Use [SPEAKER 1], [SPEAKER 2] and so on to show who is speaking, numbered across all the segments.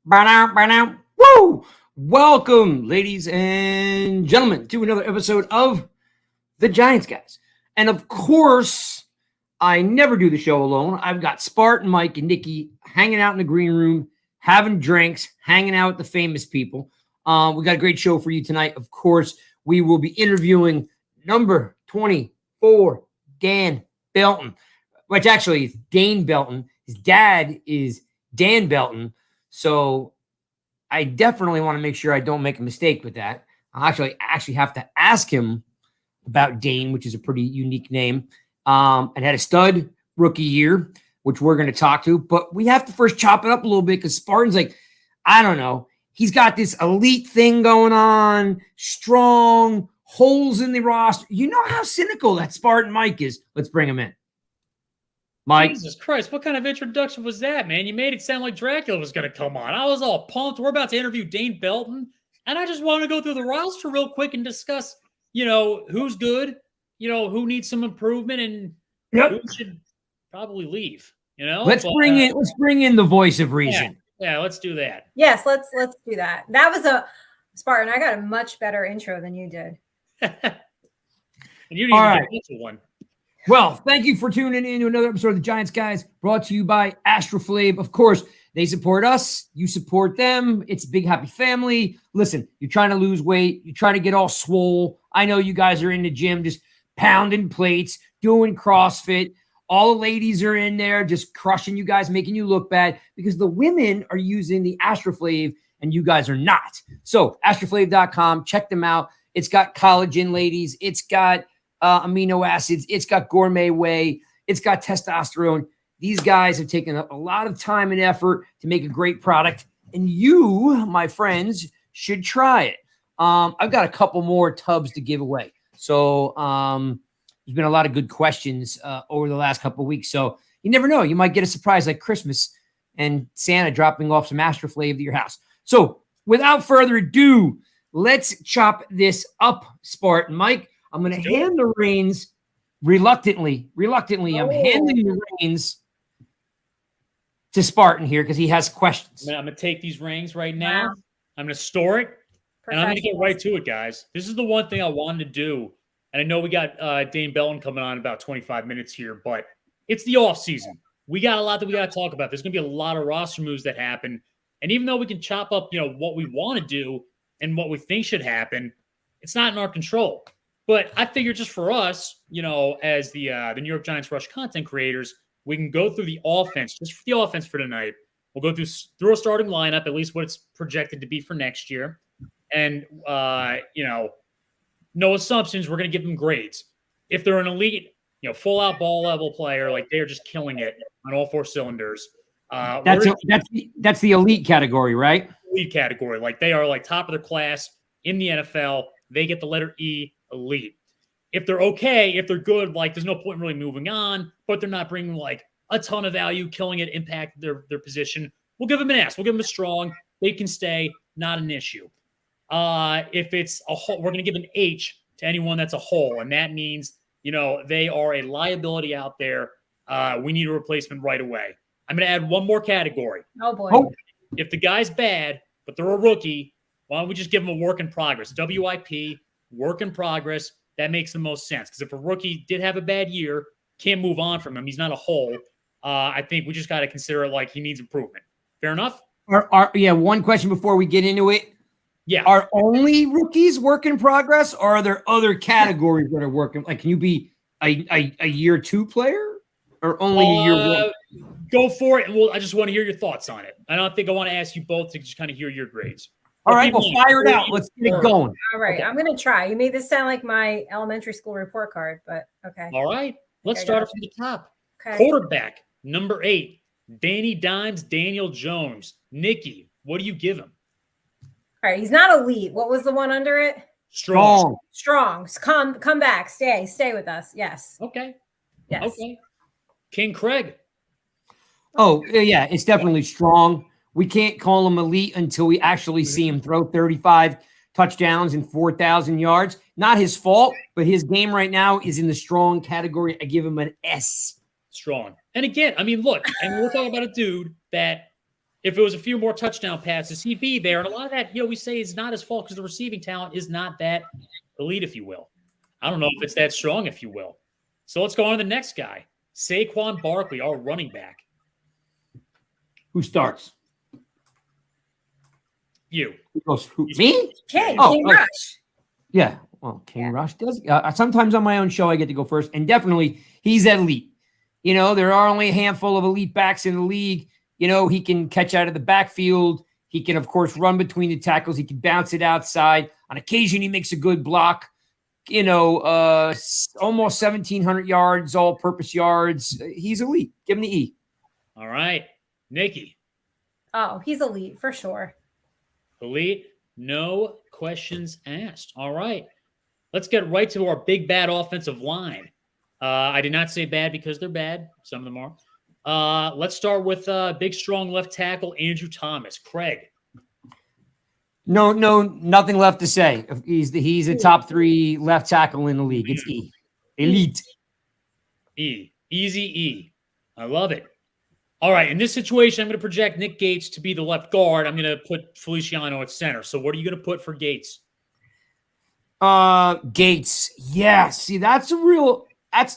[SPEAKER 1] Ba-dow. Woo! Welcome, ladies and gentlemen, to another episode of The Giants Guys. And of course, I never do the show alone. I've got Spartan, Mike, and Nikki hanging out in the green room, having drinks, hanging out with the famous people. We got a great show for you tonight. Of course, we will be interviewing number 24, Dan Belton, which actually is Dane Belton. His dad is Dan Belton. So I definitely want to make sure I don't make a mistake with that. I'll actually have to ask him about Dane, which is a pretty unique name, and had a stud rookie year, which we're going to talk to. But we have to first chop it up a little bit because Spartan's like, I don't know. He's got this elite thing going on, strong, holes in the roster. You know how cynical that Spartan Mike is. Let's bring him in. Mike.
[SPEAKER 2] Jesus Christ, what kind of introduction was that, man? You made it sound like Dracula was going to come on. I was all pumped. We're about to interview Dane Belton, and I just want to go through the roster real quick and discuss, who's good, who needs some improvement, and who should probably leave,
[SPEAKER 1] Let's bring in the voice of reason.
[SPEAKER 2] Yeah, let's do that.
[SPEAKER 3] Yes, let's do that. That was a Spartan. I got a much better intro than you did.
[SPEAKER 2] And you didn't even get one.
[SPEAKER 1] Well, thank you for tuning in to another episode of The Giants Guys, brought to you by Astroflave. Of course, they support us. You support them. It's a big, happy family. Listen, you're trying to lose weight. You're trying to get all swole. I know you guys are in the gym just pounding plates, doing CrossFit. All the ladies are in there just crushing you guys, making you look bad because the women are using the Astroflave and you guys are not. So astroflave.com, check them out. It's got collagen, ladies. It's got amino acids. It's got gourmet whey. It's got testosterone. These guys have taken a lot of time and effort to make a great product. And you, my friends, should try it. I've got a couple more tubs to give away. So there's been a lot of good questions over the last couple of weeks. So you never know. You might get a surprise like Christmas and Santa dropping off some Astroflave to your house. So without further ado, let's chop this up, Spartan. Mike, I'm going to hand the reins reluctantly. I'm handing the reins to Spartan here because he has questions.
[SPEAKER 2] I'm going to take these reins right now. Wow. I'm going to store it, and I'm going to get right to it, guys. This is the one thing I wanted to do, and I know we got Dane Belton coming on in about 25 minutes here, but it's the offseason. We got a lot that we got to talk about. There's going to be a lot of roster moves that happen, and even though we can chop up, what we want to do and what we think should happen, it's not in our control. But I figure just for us, as the New York Giants Rush content creators, we can go through the offense, just for the offense for tonight. We'll go through a starting lineup, at least what it's projected to be for next year. And, no assumptions. We're going to give them grades. If they're an elite, full-out ball level player, like they're just killing it on all four cylinders.
[SPEAKER 1] That's the elite category, right?
[SPEAKER 2] Elite category. Like they are like top of their class in the NFL. They get the letter E. Elite. If they're okay, if they're good, like there's no point in really moving on, but they're not bringing like a ton of value, killing it, impact their position. We'll give them an S. We'll give them a strong. They can stay, not an issue. If it's a whole, we're going to give an H to anyone that's a whole, and that means they are a liability out there. We need a replacement right away. I'm going to add one more category.
[SPEAKER 3] Oh boy!
[SPEAKER 2] If the guy's bad, but they're a rookie, why don't we just give them a work in progress? WIP. Work in progress. That makes the most sense because if a rookie did have a bad year, can't move on from him. He's not a whole. I think we just got to consider it like he needs improvement. Fair enough?
[SPEAKER 1] One question before we get into it.
[SPEAKER 2] Yeah.
[SPEAKER 1] Are only rookies work in progress, or are there other categories that are working? Like, can you be a year two player or only a year one?
[SPEAKER 2] Go for it. Well, I just want to hear your thoughts on it. I don't think I want to ask you both to just kind of hear your grades.
[SPEAKER 1] All right, well, fire it out. Let's get it going.
[SPEAKER 3] All right, okay. I'm going to try. You made this sound like my elementary school report card, but okay.
[SPEAKER 2] All right, let's start from the top.
[SPEAKER 3] Okay.
[SPEAKER 2] Quarterback, number 8, Danny Dimes, Daniel Jones. Nikki, what do you give him?
[SPEAKER 3] All right, he's not elite. What was the one under it?
[SPEAKER 2] Strong.
[SPEAKER 3] Come back. Stay with us. Yes.
[SPEAKER 2] Okay.
[SPEAKER 3] Yes.
[SPEAKER 2] Okay. King Craig.
[SPEAKER 1] Oh, yeah, it's definitely strong. We can't call him elite until we actually see him throw 35 touchdowns and 4,000 yards. Not his fault, but his game right now is in the strong category. I give him an S.
[SPEAKER 2] Strong. And again, I mean, look, and we're talking about a dude that if it was a few more touchdown passes, he'd be there. And a lot of that, we say is not his fault because the receiving talent is not that elite, if you will. I don't know if it's that strong, if you will. So let's go on to the next guy, Saquon Barkley, our running back.
[SPEAKER 1] Who starts?
[SPEAKER 2] You.
[SPEAKER 1] Who goes? Me?
[SPEAKER 3] King
[SPEAKER 1] King
[SPEAKER 3] Rush.
[SPEAKER 1] Yeah. Well, King Rush does. Sometimes on my own show, I get to go first. And definitely, he's elite. There are only a handful of elite backs in the league. He can catch out of the backfield. He can, of course, run between the tackles. He can bounce it outside. On occasion, he makes a good block. Almost 1,700 yards, all-purpose yards. He's elite. Give him the E.
[SPEAKER 2] All right. Nikki.
[SPEAKER 3] Oh, he's elite for sure.
[SPEAKER 2] Elite. No questions asked. All right. Let's get right to our big, bad offensive line. I did not say bad because they're bad. Some of them are. Let's start with big, strong left tackle, Andrew Thomas. Craig.
[SPEAKER 1] No, nothing left to say. He's a top 3 left tackle in the league. It's E. Elite.
[SPEAKER 2] E. Easy E. I love it. All right. In this situation, I'm going to project Nick Gates to be the left guard. I'm going to put Feliciano at center. So what are you going to put for Gates?
[SPEAKER 1] Gates. Yeah. See, that's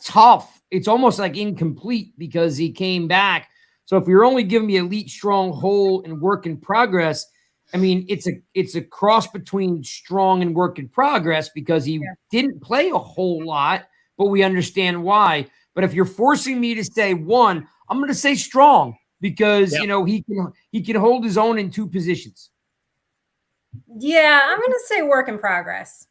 [SPEAKER 1] tough. It's almost like incomplete because he came back. So if you're only giving me elite, strong, whole, and work in progress, I mean, it's a cross between strong and work in progress because he didn't play a whole lot, but we understand why. But if you're forcing me to say one, I'm going to say strong because he can hold his own in 2 positions.
[SPEAKER 3] Yeah, I'm going to say work in progress.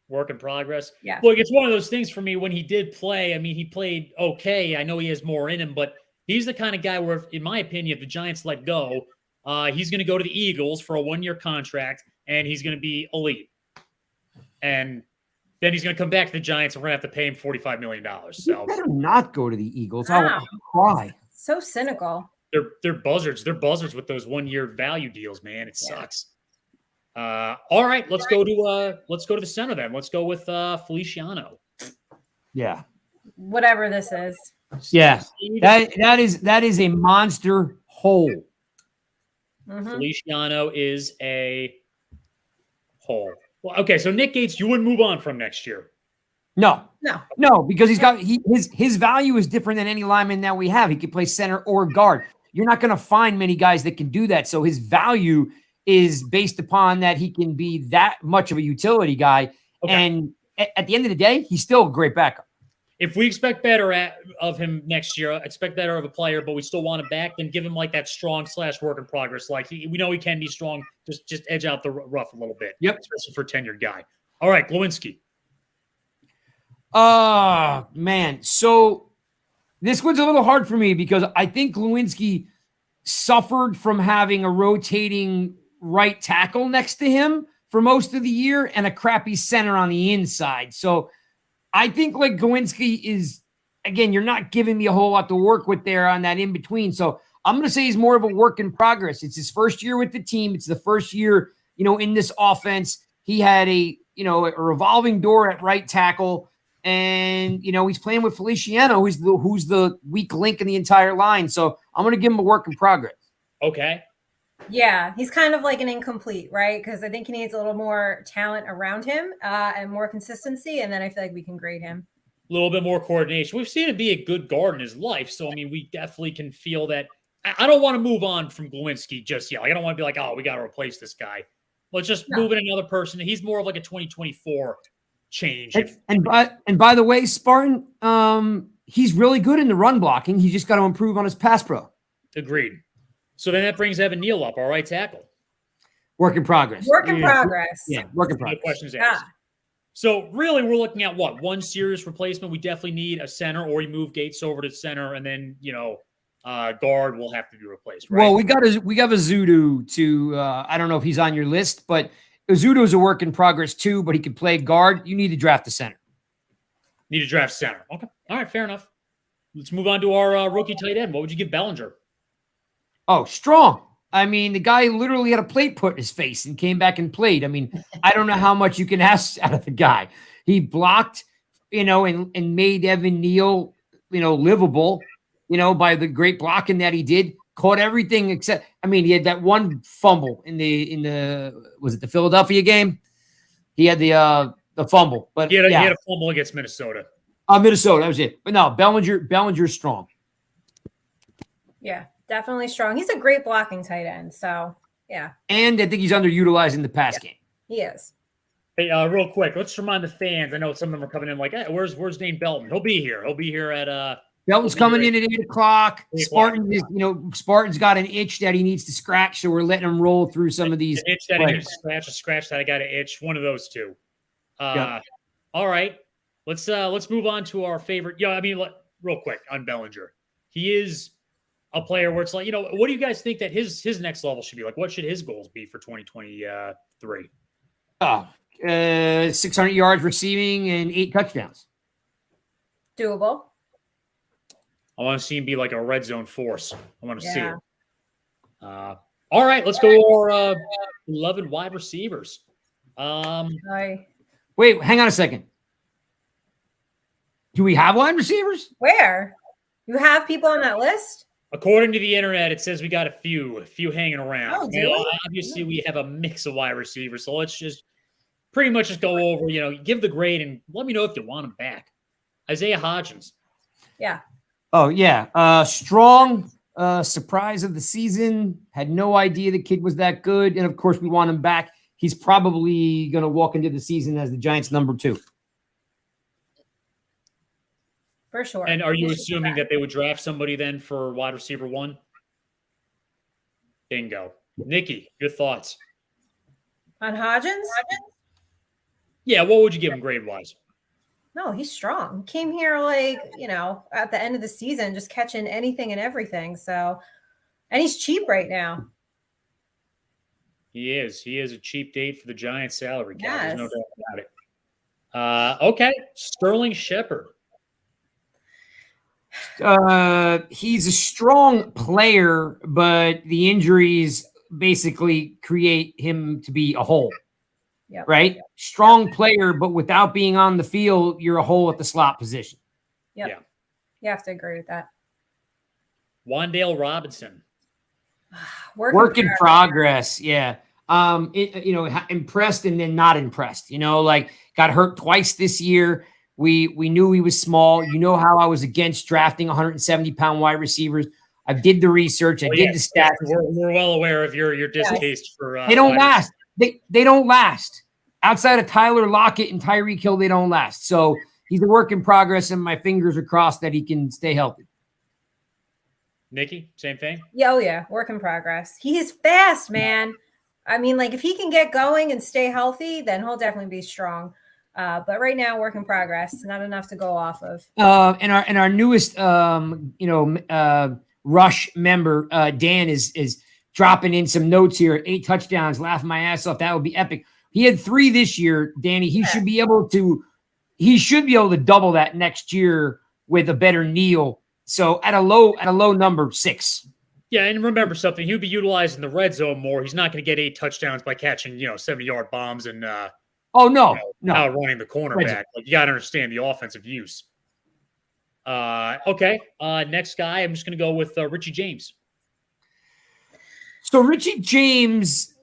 [SPEAKER 2] Work in progress.
[SPEAKER 3] Yeah.
[SPEAKER 2] Look, it's one of those things for me when he did play. I mean, he played okay. I know he has more in him, but he's the kind of guy where, in my opinion, if the Giants let go, he's going to go to the Eagles for a 1-year contract, and he's going to be elite. And then he's going to come back to the Giants, and we're going to have to pay him $45 million. So
[SPEAKER 1] you better not go to the Eagles.
[SPEAKER 3] Wow.
[SPEAKER 1] I'll cry.
[SPEAKER 3] So cynical.
[SPEAKER 2] They're buzzards. They're buzzards with those 1-year value deals, man. It sucks. All right, let's go to the center then. Let's go with Feliciano.
[SPEAKER 1] Yeah.
[SPEAKER 3] Whatever this is.
[SPEAKER 1] Yeah. That is a monster hole.
[SPEAKER 3] Mm-hmm.
[SPEAKER 2] Feliciano is a hole. Well, okay, so Nick Gates, you wouldn't move on from next year.
[SPEAKER 1] No, because his value is different than any lineman that we have. He can play center or guard. You're not going to find many guys that can do that. So his value is based upon that he can be that much of a utility guy. Okay. And at the end of the day, he's still a great backup.
[SPEAKER 2] If we expect better of him next year, expect better of a player, but we still want him back, then give him like that strong / work in progress. Like we know he can be strong, just edge out the rough a little bit.
[SPEAKER 1] Yep.
[SPEAKER 2] Especially for a tenured guy. All right, Glowinski.
[SPEAKER 1] Man. So this one's a little hard for me because I think Glowinski suffered from having a rotating right tackle next to him for most of the year and a crappy center on the inside. So I think like Glowinski is, again, you're not giving me a whole lot to work with there on that in between. So I'm going to say he's more of a work in progress. It's his first year with the team. It's the first year, in this offense. He had a revolving door at right tackle, and he's playing with Feliciano, who's the weak link in the entire line. So I'm going to give him a work in progress.
[SPEAKER 2] Okay.
[SPEAKER 3] Yeah, he's kind of like an incomplete, right? Because I think he needs a little more talent around him and more consistency, and then I feel like we can grade him.
[SPEAKER 2] A little bit more coordination. We've seen him be a good guard in his life, so I mean, we definitely can feel that. I don't want to move on from Glowinski just yet. Like, I don't want to be like, oh, we got to replace this guy. Let's just move in another person. He's more of like a 2024 change.
[SPEAKER 1] And by the way, Spartan, he's really good in the run blocking. He just got to improve on his pass pro.
[SPEAKER 2] Agreed. So then that brings Evan Neal up, all right, tackle.
[SPEAKER 1] Work in progress.
[SPEAKER 3] Work in progress.
[SPEAKER 1] Yeah, work in progress.
[SPEAKER 2] No questions asked. So really, we're looking at what? One serious replacement. We definitely need a center, or you move Gates over to center, and then guard will have to be replaced. Right?
[SPEAKER 1] Well, we got Azudu to. I don't know if he's on your list, but Azudu is a work in progress too. But he can play guard. You need to draft the center.
[SPEAKER 2] Need to draft center. Okay, all right, fair enough. Let's move on to our rookie tight end. What would you give Bellinger?
[SPEAKER 1] Oh, strong. I mean, the guy literally had a plate put in his face and came back and played. I mean, I don't know how much you can ask out of the guy. He blocked, and made Evan Neal, livable, by the great blocking that he did. caught everything except, I mean, he had that one fumble in the was it the Philadelphia game? He had the fumble, but
[SPEAKER 2] he had a fumble against Minnesota.
[SPEAKER 1] Minnesota, that was it. But no, Bellinger's strong.
[SPEAKER 3] Yeah, definitely strong. He's a great blocking tight end. So yeah.
[SPEAKER 1] And I think he's underutilized in the pass game.
[SPEAKER 3] He is.
[SPEAKER 2] Hey, real quick, let's remind the fans. I know some of them are coming in like, hey, where's Dane Belton? He'll be here. He'll be here at
[SPEAKER 1] Belton's coming in at 8 o'clock. Spartan's got an itch that he needs to scratch, so we're letting him roll through some of these.
[SPEAKER 2] An itch that he needs to scratch, a scratch that I got to itch. One of those two. All right. Let's move on to our favorite. Yeah, I mean, real quick on Bellinger. He is a player where it's like, what do you guys think that his next level should be? Like, what should his goals be for 2023?
[SPEAKER 1] 600 yards receiving and 8 touchdowns.
[SPEAKER 3] Doable.
[SPEAKER 2] I want to see him be like a red zone force. I want to see it. All right, let's go to our beloved wide receivers.
[SPEAKER 1] Wait, hang on a second. Do we have wide receivers?
[SPEAKER 3] Where? You have people on that list?
[SPEAKER 2] According to the internet, it says we got a few hanging around.
[SPEAKER 3] Oh, do we?
[SPEAKER 2] Obviously, we have a mix of wide receivers. So let's just pretty much just go over, give the grade and let me know if you want him back. Isaiah Hodgins.
[SPEAKER 3] Yeah.
[SPEAKER 1] Oh, yeah. Strong surprise of the season. Had no idea the kid was that good. And, of course, we want him back. He's probably going to walk into the season as the Giants' number 2.
[SPEAKER 3] For sure.
[SPEAKER 2] And are you assuming that they would draft somebody then for wide receiver 1? Bingo. Nikki, your thoughts?
[SPEAKER 3] On Hodgins?
[SPEAKER 2] Yeah, what would you give him grade-wise?
[SPEAKER 3] No, he's strong. He came here at the end of the season, just catching anything and everything. So, and he's cheap right now.
[SPEAKER 2] He is. He is a cheap date for the Giants salary cap.
[SPEAKER 3] Yes.
[SPEAKER 2] There's no doubt about it. Okay. Sterling Shepard.
[SPEAKER 1] He's a strong player, but the injuries basically create him to be a hole.
[SPEAKER 3] Yep.
[SPEAKER 1] Right? Yep. Strong player, but without being on the field, you're a hole at the slot position.
[SPEAKER 3] Yep. Yeah. You have to agree with that.
[SPEAKER 2] Wan'Dale Robinson.
[SPEAKER 1] Work in progress. Yeah. Impressed and then not impressed. Got hurt twice this year. We knew he was small. You know how I was against drafting 170-pound wide receivers. I did the research. I did the stats.
[SPEAKER 2] We're well aware of your distaste for.
[SPEAKER 1] They don't last. They don't last. Outside of Tyler Lockett and Tyreek Hill, they don't last. So he's a work in progress, and my fingers are crossed that he can stay healthy.
[SPEAKER 2] Nikki, same thing?
[SPEAKER 3] Yeah, yeah, work in progress. He is fast, man. I mean, if he can get going and stay healthy, then he'll definitely be strong. But right now, work in progress. Not enough to go off of.
[SPEAKER 1] And our newest, Rush member, Dan is dropping in some notes here. 8 touchdowns, laughing my ass off. That would be epic. He had 3 this year, Danny. He should be able to double that next year with a better Neal. So at a low number, 6.
[SPEAKER 2] Yeah, and remember something. He'll be utilized in the red zone more. He's not going to get 8 touchdowns by catching 70-yard bombs and
[SPEAKER 1] no,
[SPEAKER 2] running the cornerback. You got to understand the offensive use. Okay. Next guy, I'm just going to go with Richie James.
[SPEAKER 1] So Richie James,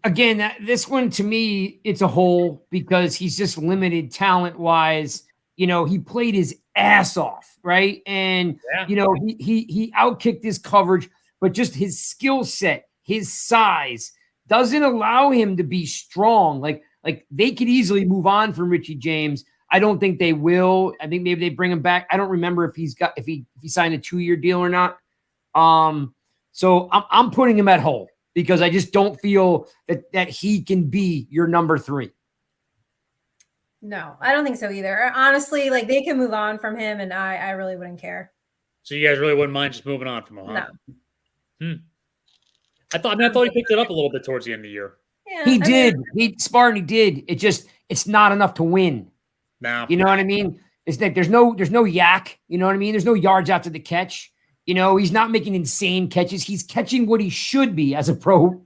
[SPEAKER 1] again, this one to me, it's a hole because he's just limited talent-wise. He played his ass off, right? And, he outkicked his coverage, but just his skill set, his size doesn't allow him to be strong. Like they could easily move on from Richie James. I don't think they will. I think maybe they bring him back. I don't remember if he signed a 2-year deal or not. So I'm putting him at hole because I just don't feel that he can be your number 3.
[SPEAKER 3] No, I don't think so either. Honestly, they can move on from him, and I really wouldn't care.
[SPEAKER 2] So you guys really wouldn't mind just moving on from him, huh?
[SPEAKER 3] No.
[SPEAKER 2] I thought he picked it up a little bit towards the end of the year.
[SPEAKER 3] Yeah,
[SPEAKER 1] he did. He did. It's not enough to win.
[SPEAKER 2] No.
[SPEAKER 1] You know what I mean? It's that there's no yak. You know what I mean? There's no yards after the catch. He's not making insane catches. He's catching what he should be as a pro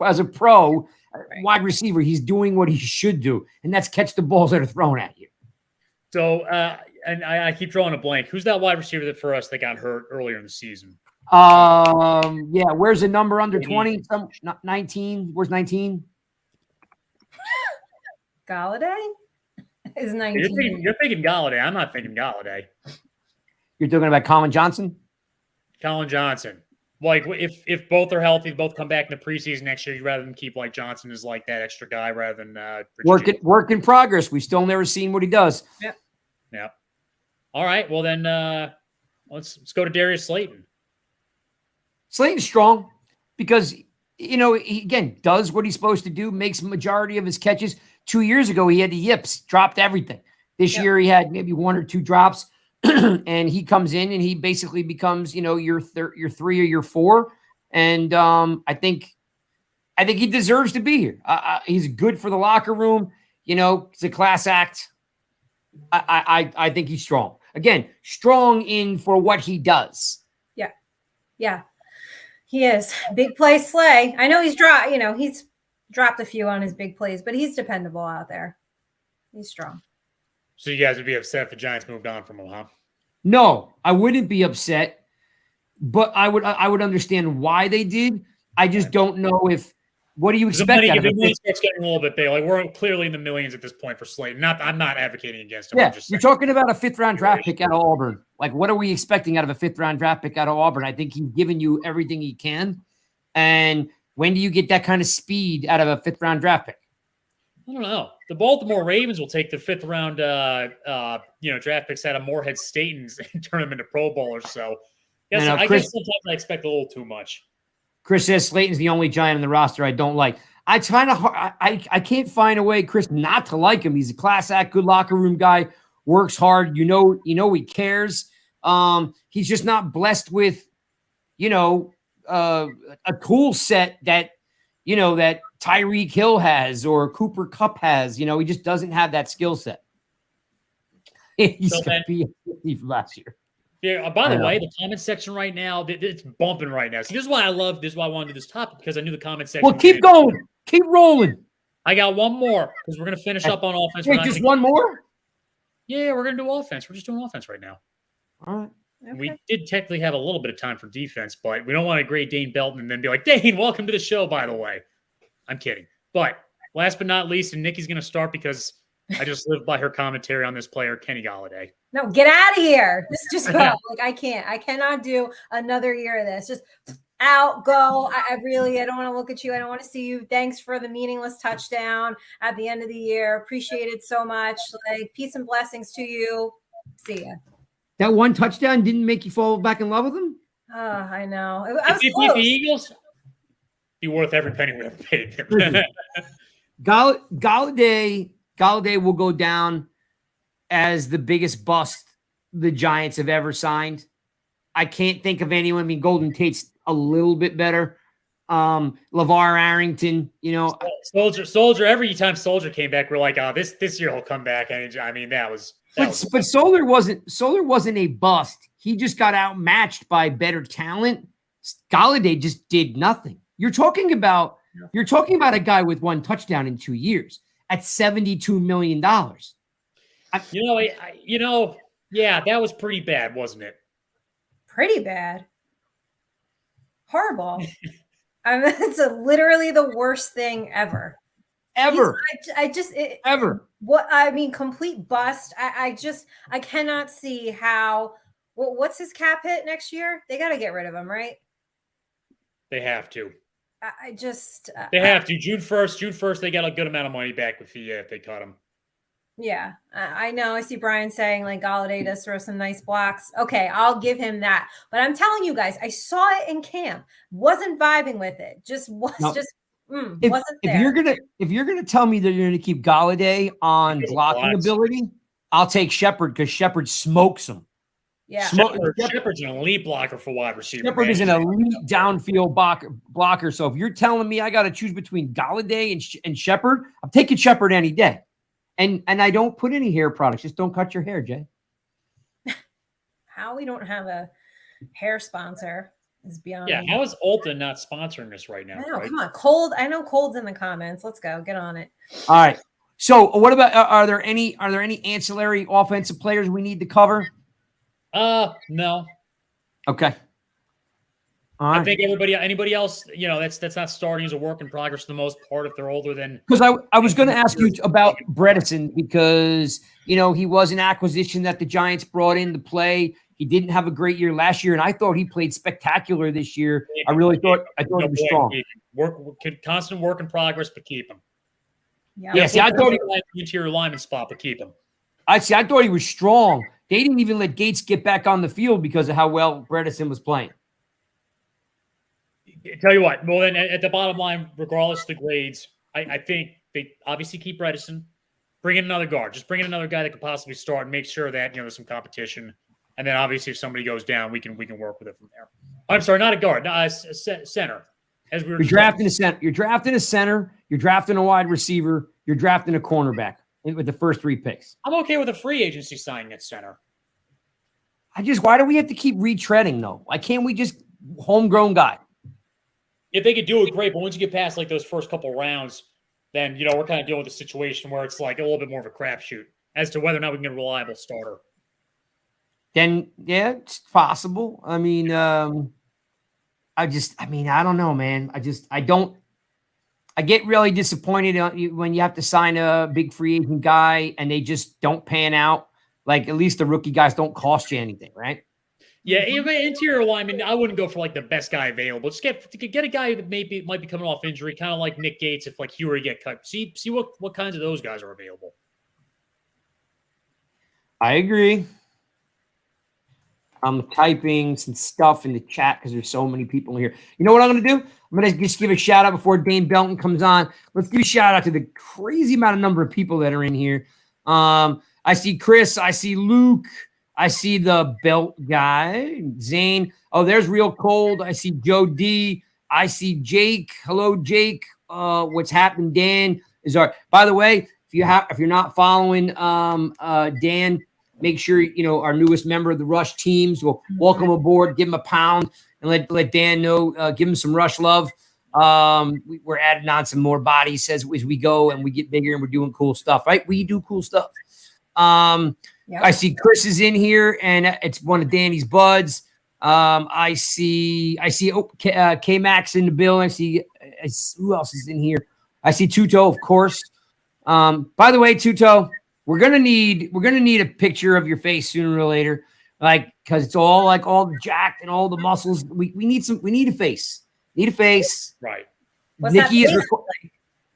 [SPEAKER 1] wide receiver. He's doing what he should do, and that's catch the balls that are thrown at you.
[SPEAKER 2] So, and I keep drawing a blank. Who's that wide receiver for us that got hurt earlier in the season?
[SPEAKER 1] Yeah. Where's the number under 20? 19. Where's 19?
[SPEAKER 3] Galladay is 19.
[SPEAKER 2] You're thinking Galladay. I'm not thinking Galladay.
[SPEAKER 1] You're talking about Colin Johnson?
[SPEAKER 2] Colin Johnson. Like, if both are healthy, both come back in the preseason next year, you'd rather than keep like Johnson as like that extra guy rather than
[SPEAKER 1] work in progress. We've still never seen what he does.
[SPEAKER 2] Yeah. All right. Well then let's go to Darius Slayton.
[SPEAKER 1] Slayton's strong because he again does what he's supposed to do, makes the majority of his catches. 2 years ago, he had the yips, dropped everything. This year he had maybe 1 or 2 drops. And he comes in and he basically becomes, your 3 or your 4. And I think he deserves to be here. He's good for the locker room. It's a class act. I think he's strong. Again, strong in for what he does.
[SPEAKER 3] Yeah, he is. Big play Slay. I know he's dropped a few on his big plays, but he's dependable out there. He's strong.
[SPEAKER 2] So you guys would be upset if the Giants moved on from him, huh?
[SPEAKER 1] No, I wouldn't be upset, but I would understand why they did. I just don't know what do you expect out of it?
[SPEAKER 2] The starts getting a little bit big. Like we're clearly in the millions at this point for Slayton. I'm not advocating against him.
[SPEAKER 1] Yeah, you're talking about a 5th-round draft pick out of Auburn. Like, what are we expecting out of a 5th-round draft pick out of Auburn? I think he's given you everything he can. And when do you get that kind of speed out of a 5th-round draft pick?
[SPEAKER 2] I don't know. The Baltimore Ravens will take the 5th-round, draft picks out of Morehead State and turn them into Pro Bowlers. So, I guess sometimes I expect a little too much.
[SPEAKER 1] Chris says Slayton's the only Giant in the roster I don't like. I can't find a way, Chris, not to like him. He's a class act, good locker room guy, works hard. He cares. He's just not blessed with, a tool set that Tyreek Hill has or Cooper Kupp has. He just doesn't have that skill set. He's going to be a 50 from last year.
[SPEAKER 2] Yeah. By the way, the comment section right now, it's bumping right now. See, this is why I wanted to do this topic, because I knew the comment section.
[SPEAKER 1] Well, keep going. Keep rolling.
[SPEAKER 2] I got one more because we're going to finish up on offense.
[SPEAKER 1] Wait, just one more?
[SPEAKER 2] Yeah, we're going to do offense. We're just doing offense right now.
[SPEAKER 1] All right.
[SPEAKER 3] Okay.
[SPEAKER 2] We did technically have a little bit of time for defense, but we don't want to grade Dane Belton and then be like, Dane, welcome to the show, by the way. I'm kidding. But last but not least, and Nikki's going to start because I just live by her commentary on this player, Kenny Galladay.
[SPEAKER 3] No, get out of here. This just go. I cannot do another year of this. Just out, go. I don't want to look at you. I don't want to see you. Thanks for the meaningless touchdown at the end of the year. Appreciate it so much. Like, peace and blessings to you. See ya.
[SPEAKER 1] That one touchdown didn't make you fall back in love with him?
[SPEAKER 3] Oh, I know.
[SPEAKER 2] If you beat the Eagles, be worth every penny we ever paid him.
[SPEAKER 1] Galladay will go down as the biggest bust the Giants have ever signed. I can't think of anyone. I mean, Golden Tate's a little bit better. LeVar Arrington,
[SPEAKER 2] Soldier. Every time Soldier came back, we're like, oh, this year he'll come back. And I mean, but
[SPEAKER 1] Soler wasn't a bust. He just got outmatched by better talent. Galladay just did nothing. You're talking about a guy with 1 touchdown in 2 years at $72 million.
[SPEAKER 2] Yeah, that was pretty bad, wasn't it?
[SPEAKER 3] Pretty bad. Horrible. I mean, it's literally the worst thing ever.
[SPEAKER 1] Ever.
[SPEAKER 3] Ever. What I mean, complete bust. I cannot see how. What's his cap hit next year? They got to get rid of him, right?
[SPEAKER 2] They have to.
[SPEAKER 3] They
[SPEAKER 2] have to. June 1st, they got a good amount of money back with if they cut him.
[SPEAKER 3] Yeah, I know. I see Brian saying like Galladay does throw some nice blocks. Okay, I'll give him that. But I'm telling you guys, I saw it in camp. Wasn't vibing with it. Wasn't there.
[SPEAKER 1] If you're gonna tell me that you're gonna keep Galladay on blocking ability, I'll take Shepard because Shepard smokes him.
[SPEAKER 3] Yeah,
[SPEAKER 2] Shepard's an elite blocker for wide receiver.
[SPEAKER 1] Shepard is an elite downfield blocker. So if you're telling me I got to choose between Galladay and Shepard, I'm taking Shepard any day. And I don't put any hair products. Just don't cut your hair, Jay.
[SPEAKER 3] How we don't have a hair sponsor is beyond.
[SPEAKER 2] Yeah, how is Ulta not sponsoring us right now?
[SPEAKER 3] No, come on, Cold. I know Cold's in the comments. Let's go, get on it.
[SPEAKER 1] All right. So what about are there any ancillary offensive players we need to cover?
[SPEAKER 2] No.
[SPEAKER 1] Okay.
[SPEAKER 2] I think anybody else, that's not starting as a work in progress for the most part if they're older than.
[SPEAKER 1] Because I was going to ask you about Bredesen because, he was an acquisition that the Giants brought in to play. He didn't have a great year last year, and I thought he played spectacular this year. I thought he was strong.
[SPEAKER 2] Constant work in progress, but keep him.
[SPEAKER 1] Yeah, see, I thought
[SPEAKER 2] he interior lineman spot, but keep him.
[SPEAKER 1] I thought he was strong. They didn't even let Gates get back on the field because of how well Bredesen was playing.
[SPEAKER 2] Tell you what, well, then at the bottom line, regardless of the grades, I think they obviously keep Bredesen. Bring in another guard. Just bring in another guy that could possibly start and make sure that there's some competition. And then obviously, if somebody goes down, we can work with it from there. I'm sorry, not a guard, a center. As we were
[SPEAKER 1] drafting a center. You're drafting a center. You're drafting a wide receiver. You're drafting a cornerback with the first 3 picks.
[SPEAKER 2] I'm okay with a free agency signing at center.
[SPEAKER 1] Why do we have to keep retreading though? Why can't we just homegrown guy?
[SPEAKER 2] If they could do it, great. But once you get past those first couple rounds, then we're kind of dealing with a situation where it's like a little bit more of a crapshoot as to whether or not we can get a reliable starter.
[SPEAKER 1] Then it's possible. I mean, I don't know, man. I get really disappointed when you have to sign a big free agent guy and they just don't pan out. Like at least the rookie guys don't cost you anything, right?
[SPEAKER 2] Yeah, interior lineman, I wouldn't go for the best guy available. Just get a guy that might be coming off injury, kind of like Nick Gates if Huey get cut. See what kinds of those guys are available.
[SPEAKER 1] I agree. I'm typing some stuff in the chat because there's so many people in here. You know what I'm going to do? I'm going to just give a shout out before Dane Belton comes on. Let's give a shout out to the crazy number of people that are in here. I see Chris. I see Luke. I see the Belt guy, Zane. Oh, there's Real Cold. I see Joe D. I see Jake. Hello, Jake. What's happening? Dan is our. By the way, if you're not following Dan, make sure our newest member of the Rush teams will welcome aboard. Give him a pound and let Dan know. Give him some Rush love. We're adding on some more bodies as we go and we get bigger and we're doing cool stuff. Right? We do cool stuff. Yep. I see Chris is in here, and it's one of Danny's buds. I see K-Max in the bill. I see who else is in here. I see Tuto, of course. By the way, Tuto, we're gonna need a picture of your face sooner or later, because it's all all jacked and all the muscles. We need a face. Need a face.
[SPEAKER 2] Right.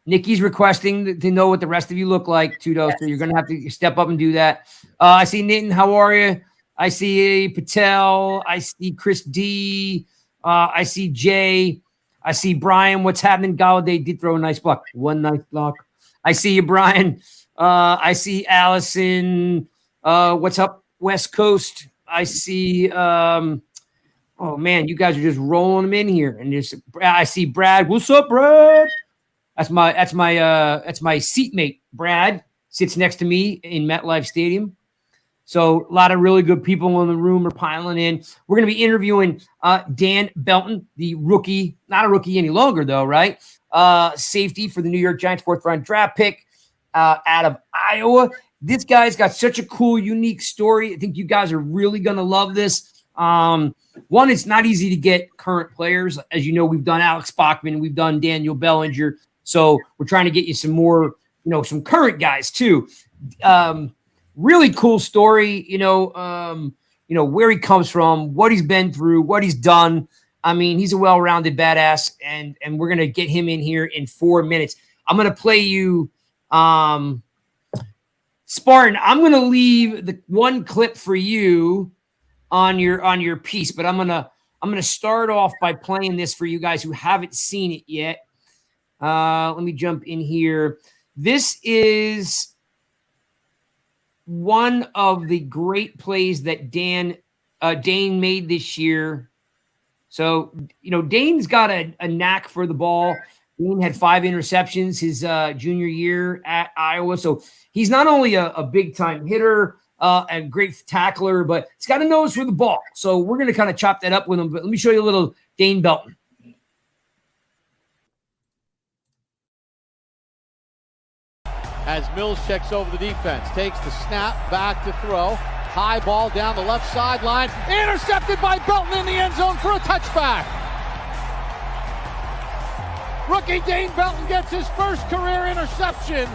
[SPEAKER 1] Nikki's requesting to know what the rest of you look like, Tudo, yes. So you're going to have to step up and do that. I see Nitin. How are you? I see Patel. I see Chris D. I see Jay. I see Brian. What's happening? Galladay did throw a nice block. One nice block. I see you, Brian. I see Allison. What's up, West Coast? I see oh, man, you guys are just rolling them in here. And I see Brad. What's up, Brad? That's my seatmate, Brad, sits next to me in MetLife Stadium. So a lot of really good people in the room are piling in. We're going to be interviewing Dan Belton, the rookie, not a rookie any longer though, right? Safety for the New York Giants, 4th round draft pick out of Iowa. This guy's got such a cool, unique story. I think you guys are really going to love this. One, it's not easy to get current players. As you know, we've done Alex Bachman, we've done Daniel Bellinger. So we're trying to get you some more, some current guys too. Really cool story, where he comes from, what he's been through, what he's done. I mean, he's a well-rounded badass, and we're going to get him in here in 4 minutes. I'm going to play you Spartan. I'm going to leave the one clip for you on your piece, but I'm going to start off by playing this for you guys who haven't seen it yet. Let me jump in here. This is one of the great plays that Dane made this year. So, Dane's got a knack for the ball. Dane had 5 interceptions his junior year at Iowa. So he's not only a big-time hitter, a great tackler, but he's got a nose for the ball. So we're going to kind of chop that up with him. But let me show you a little Dane Belton.
[SPEAKER 4] As Mills checks over the defense, takes the snap, back to throw. High ball down the left sideline. Intercepted by Belton in the end zone for a touchback. Rookie Dane Belton gets his first career interception.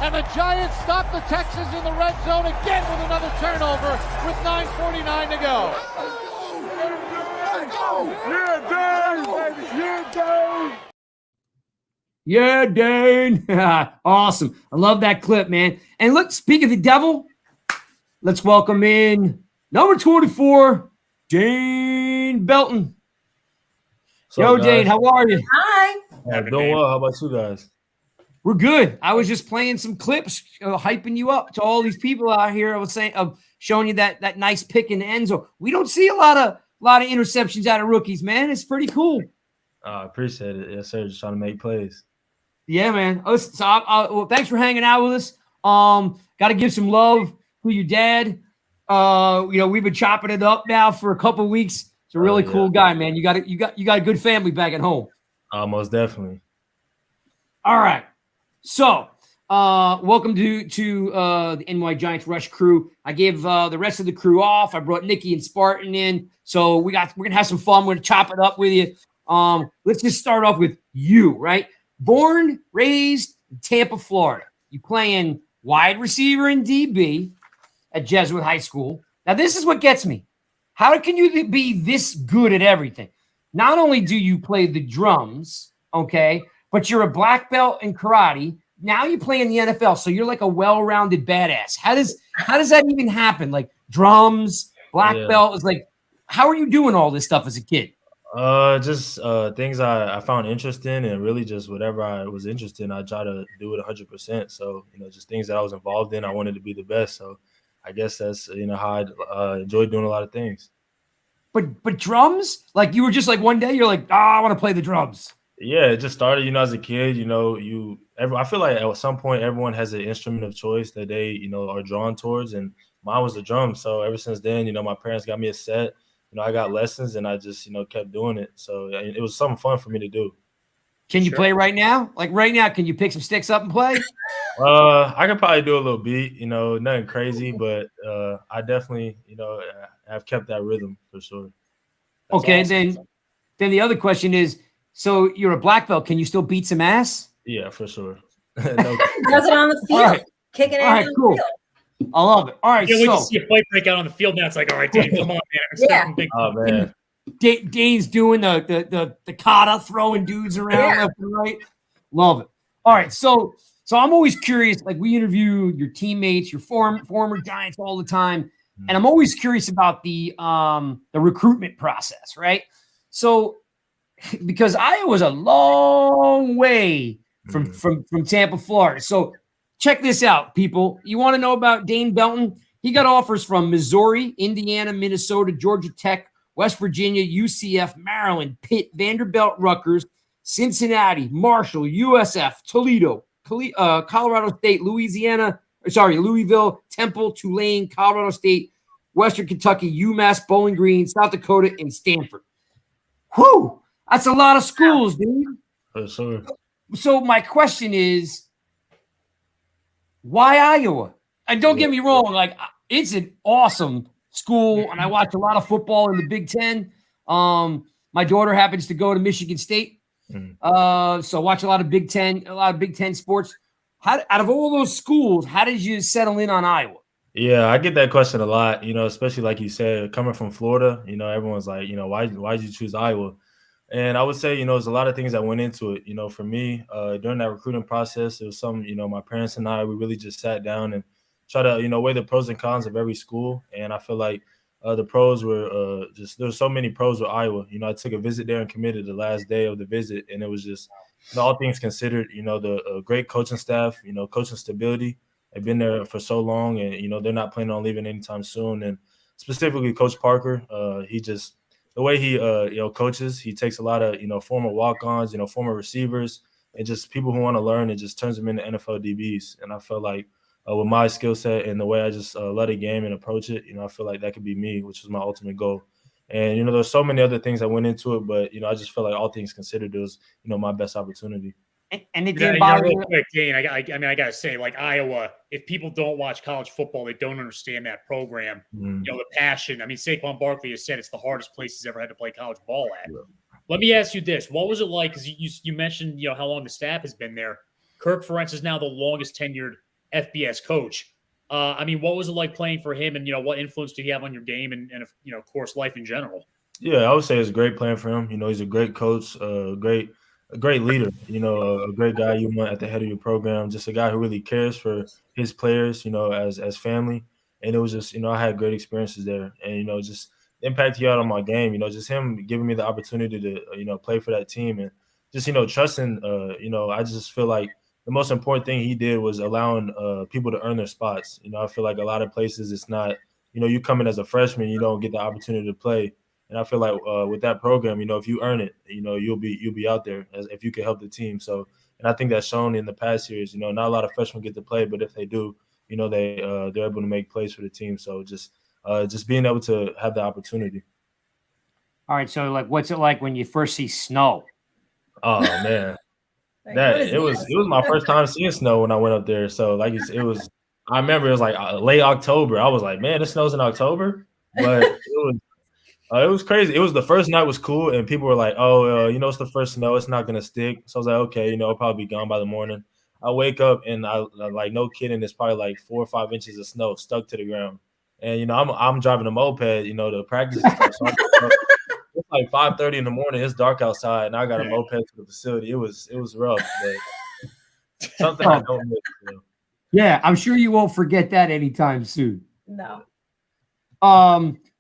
[SPEAKER 4] And the Giants stop the Texans in the red zone again with another turnover with 9:49 to go.
[SPEAKER 1] Yeah, Dane. Awesome. I love that clip, man. And look, speak of the devil, let's welcome in number 24, Dane Belton. Yo, Dane, how are you?
[SPEAKER 3] Hi.
[SPEAKER 5] Yeah, doing well. How about you guys?
[SPEAKER 1] We're good. I was just playing some clips, hyping you up to all these people out here. I was saying, showing you that nice pick in the end zone. We don't see a lot of interceptions out of rookies, man. It's pretty cool.
[SPEAKER 5] I appreciate it. Yes, sir. Just trying to make plays.
[SPEAKER 1] Yeah, man. Well, thanks for hanging out with us. Got to give some love to your dad. We've been chopping it up now for a couple of weeks. It's a really cool guy, man. You got a good family back at home.
[SPEAKER 5] Most definitely.
[SPEAKER 1] All right. So, welcome to the NY Giants Rush crew. I gave the rest of the crew off. I brought Nikki and Spartan in. So we're gonna have some fun. We're gonna chop it up with you. Let's just start off with you, right? Born, raised in Tampa, Florida. You playing wide receiver and DB at Jesuit High School. Now, this is what gets me. How can you be this good at everything? Not only do you play the drums, okay, but you're a black belt in karate. Now you play in the NFL, so you're like a well-rounded badass. How does that even happen? Like drums, black belt is like. How are you doing all this stuff as a kid?
[SPEAKER 5] Just things I found interest in, and really just whatever I was interested in, I try to do it 100%. So just things that I was involved in, I wanted to be the best. So I guess that's how I enjoy doing a lot of things.
[SPEAKER 1] But drums, like you were just like one day you're like, I want to play the drums.
[SPEAKER 5] Yeah, it just started, as a kid, I feel like at some point everyone has an instrument of choice that they, are drawn towards, and mine was the drums. So ever since then, my parents got me a set, I got lessons, and I just, kept doing it. So it was something fun for me to do.
[SPEAKER 1] Can you play right now? Like right now, can you pick some sticks up and play?
[SPEAKER 5] I could probably do a little beat, nothing crazy, but I definitely, have kept that rhythm for sure.
[SPEAKER 1] That's okay, awesome. Then the other question is, so you're a black belt. Can you still beat some ass?
[SPEAKER 5] Yeah, for sure.
[SPEAKER 3] Does it on the field, kicking ass on the field.
[SPEAKER 1] I love it. All right,
[SPEAKER 2] we can see a fight break out on the field now. It's like, all right, Dane, come on, man.
[SPEAKER 5] Oh man,
[SPEAKER 1] Dane's doing the kata, throwing dudes around left and right. Love it. All right, so I'm always curious. Like we interview your teammates, your former Giants all the time, and I'm always curious about the recruitment process, right? So. Because Iowa's a long way from Tampa, Florida. So check this out, people. You want to know about Dane Belton? He got offers from Missouri, Indiana, Minnesota, Georgia Tech, West Virginia, UCF, Maryland, Pitt, Vanderbilt, Rutgers, Cincinnati, Marshall, USF, Toledo, Colorado State, Louisville, Temple, Tulane, Colorado State, Western Kentucky, UMass, Bowling Green, South Dakota, and Stanford. Whew! That's a lot of schools, dude.
[SPEAKER 5] For sure.
[SPEAKER 1] So my question is, why Iowa? And don't get me wrong, like it's an awesome school, and I watch a lot of football in the Big Ten. My daughter happens to go to Michigan State, so I watch a lot of Big Ten sports. Out of all those schools, how did you settle in on Iowa?
[SPEAKER 5] Yeah, I get that question a lot. Especially like you said, coming from Florida. Everyone's like, why did you choose Iowa? And I would say, there's a lot of things that went into it. For me, during that recruiting process, it was something, my parents and I, we really just sat down and try to, weigh the pros and cons of every school. And I feel like the pros were there's so many pros with Iowa. I took a visit there and committed the last day of the visit. And it was just, all things considered, the great coaching staff, coaching stability. They've been there for so long, and, they're not planning on leaving anytime soon. And specifically Coach Parker, the way he, coaches, he takes a lot of, former walk-ons, former receivers, and just people who want to learn and just turns them into NFL DBs. And I feel like with my skill set and the way I just let a game and approach it, I feel like that could be me, which is my ultimate goal. And, there's so many other things that went into it, but, I just feel like all things considered, it was, my best opportunity.
[SPEAKER 1] And it didn't bother
[SPEAKER 2] real quick, Dane, I gotta say, like Iowa, if people don't watch college football, they don't understand that program. The passion. I mean, Saquon Barkley has said it's the hardest place he's ever had to play college ball at. Let me ask you this. What was it like? Because you mentioned, how long the staff has been there. Kirk Ferentz is now the longest tenured FBS coach. What was it like playing for him, and what influence did he have on your game and of course, life in general?
[SPEAKER 5] Yeah, I would say it's a great playing for him. He's a great coach, a great leader. A great guy you want at the head of your program. Just a guy who really cares for his players. As family. And it was just, I had great experiences there, and just the impact he had on my game. Just him giving me the opportunity to play for that team, and just trusting. I just feel like the most important thing he did was allowing people to earn their spots. I feel like a lot of places it's not. You come in as a freshman, you don't get the opportunity to play. And I feel like with that program, if you earn it, you'll be out there if you can help the team. So, and I think that's shown in the past years. Not a lot of freshmen get to play, but if they do, they're able to make plays for the team. So just being able to have the opportunity.
[SPEAKER 1] All right. So, what's it like when you first see snow?
[SPEAKER 5] Oh man, it was my first time seeing snow when I went up there. So, like you said, it was. I remember it was like late October. I was like, man, it snows in October, but it was crazy. It was the first night was cool, and people were like, "Oh, it's the first snow. It's not gonna stick." So I was like, "Okay, it'll probably be gone by the morning." I wake up and I like no kidding, it's probably like 4 or 5 inches of snow stuck to the ground, and I'm driving a moped, to practice and stuff. So it's like 5:30 in the morning. It's dark outside, and I got a moped to the facility. It was rough, but something I don't miss.
[SPEAKER 1] Yeah, I'm sure you won't forget that anytime soon.
[SPEAKER 3] No.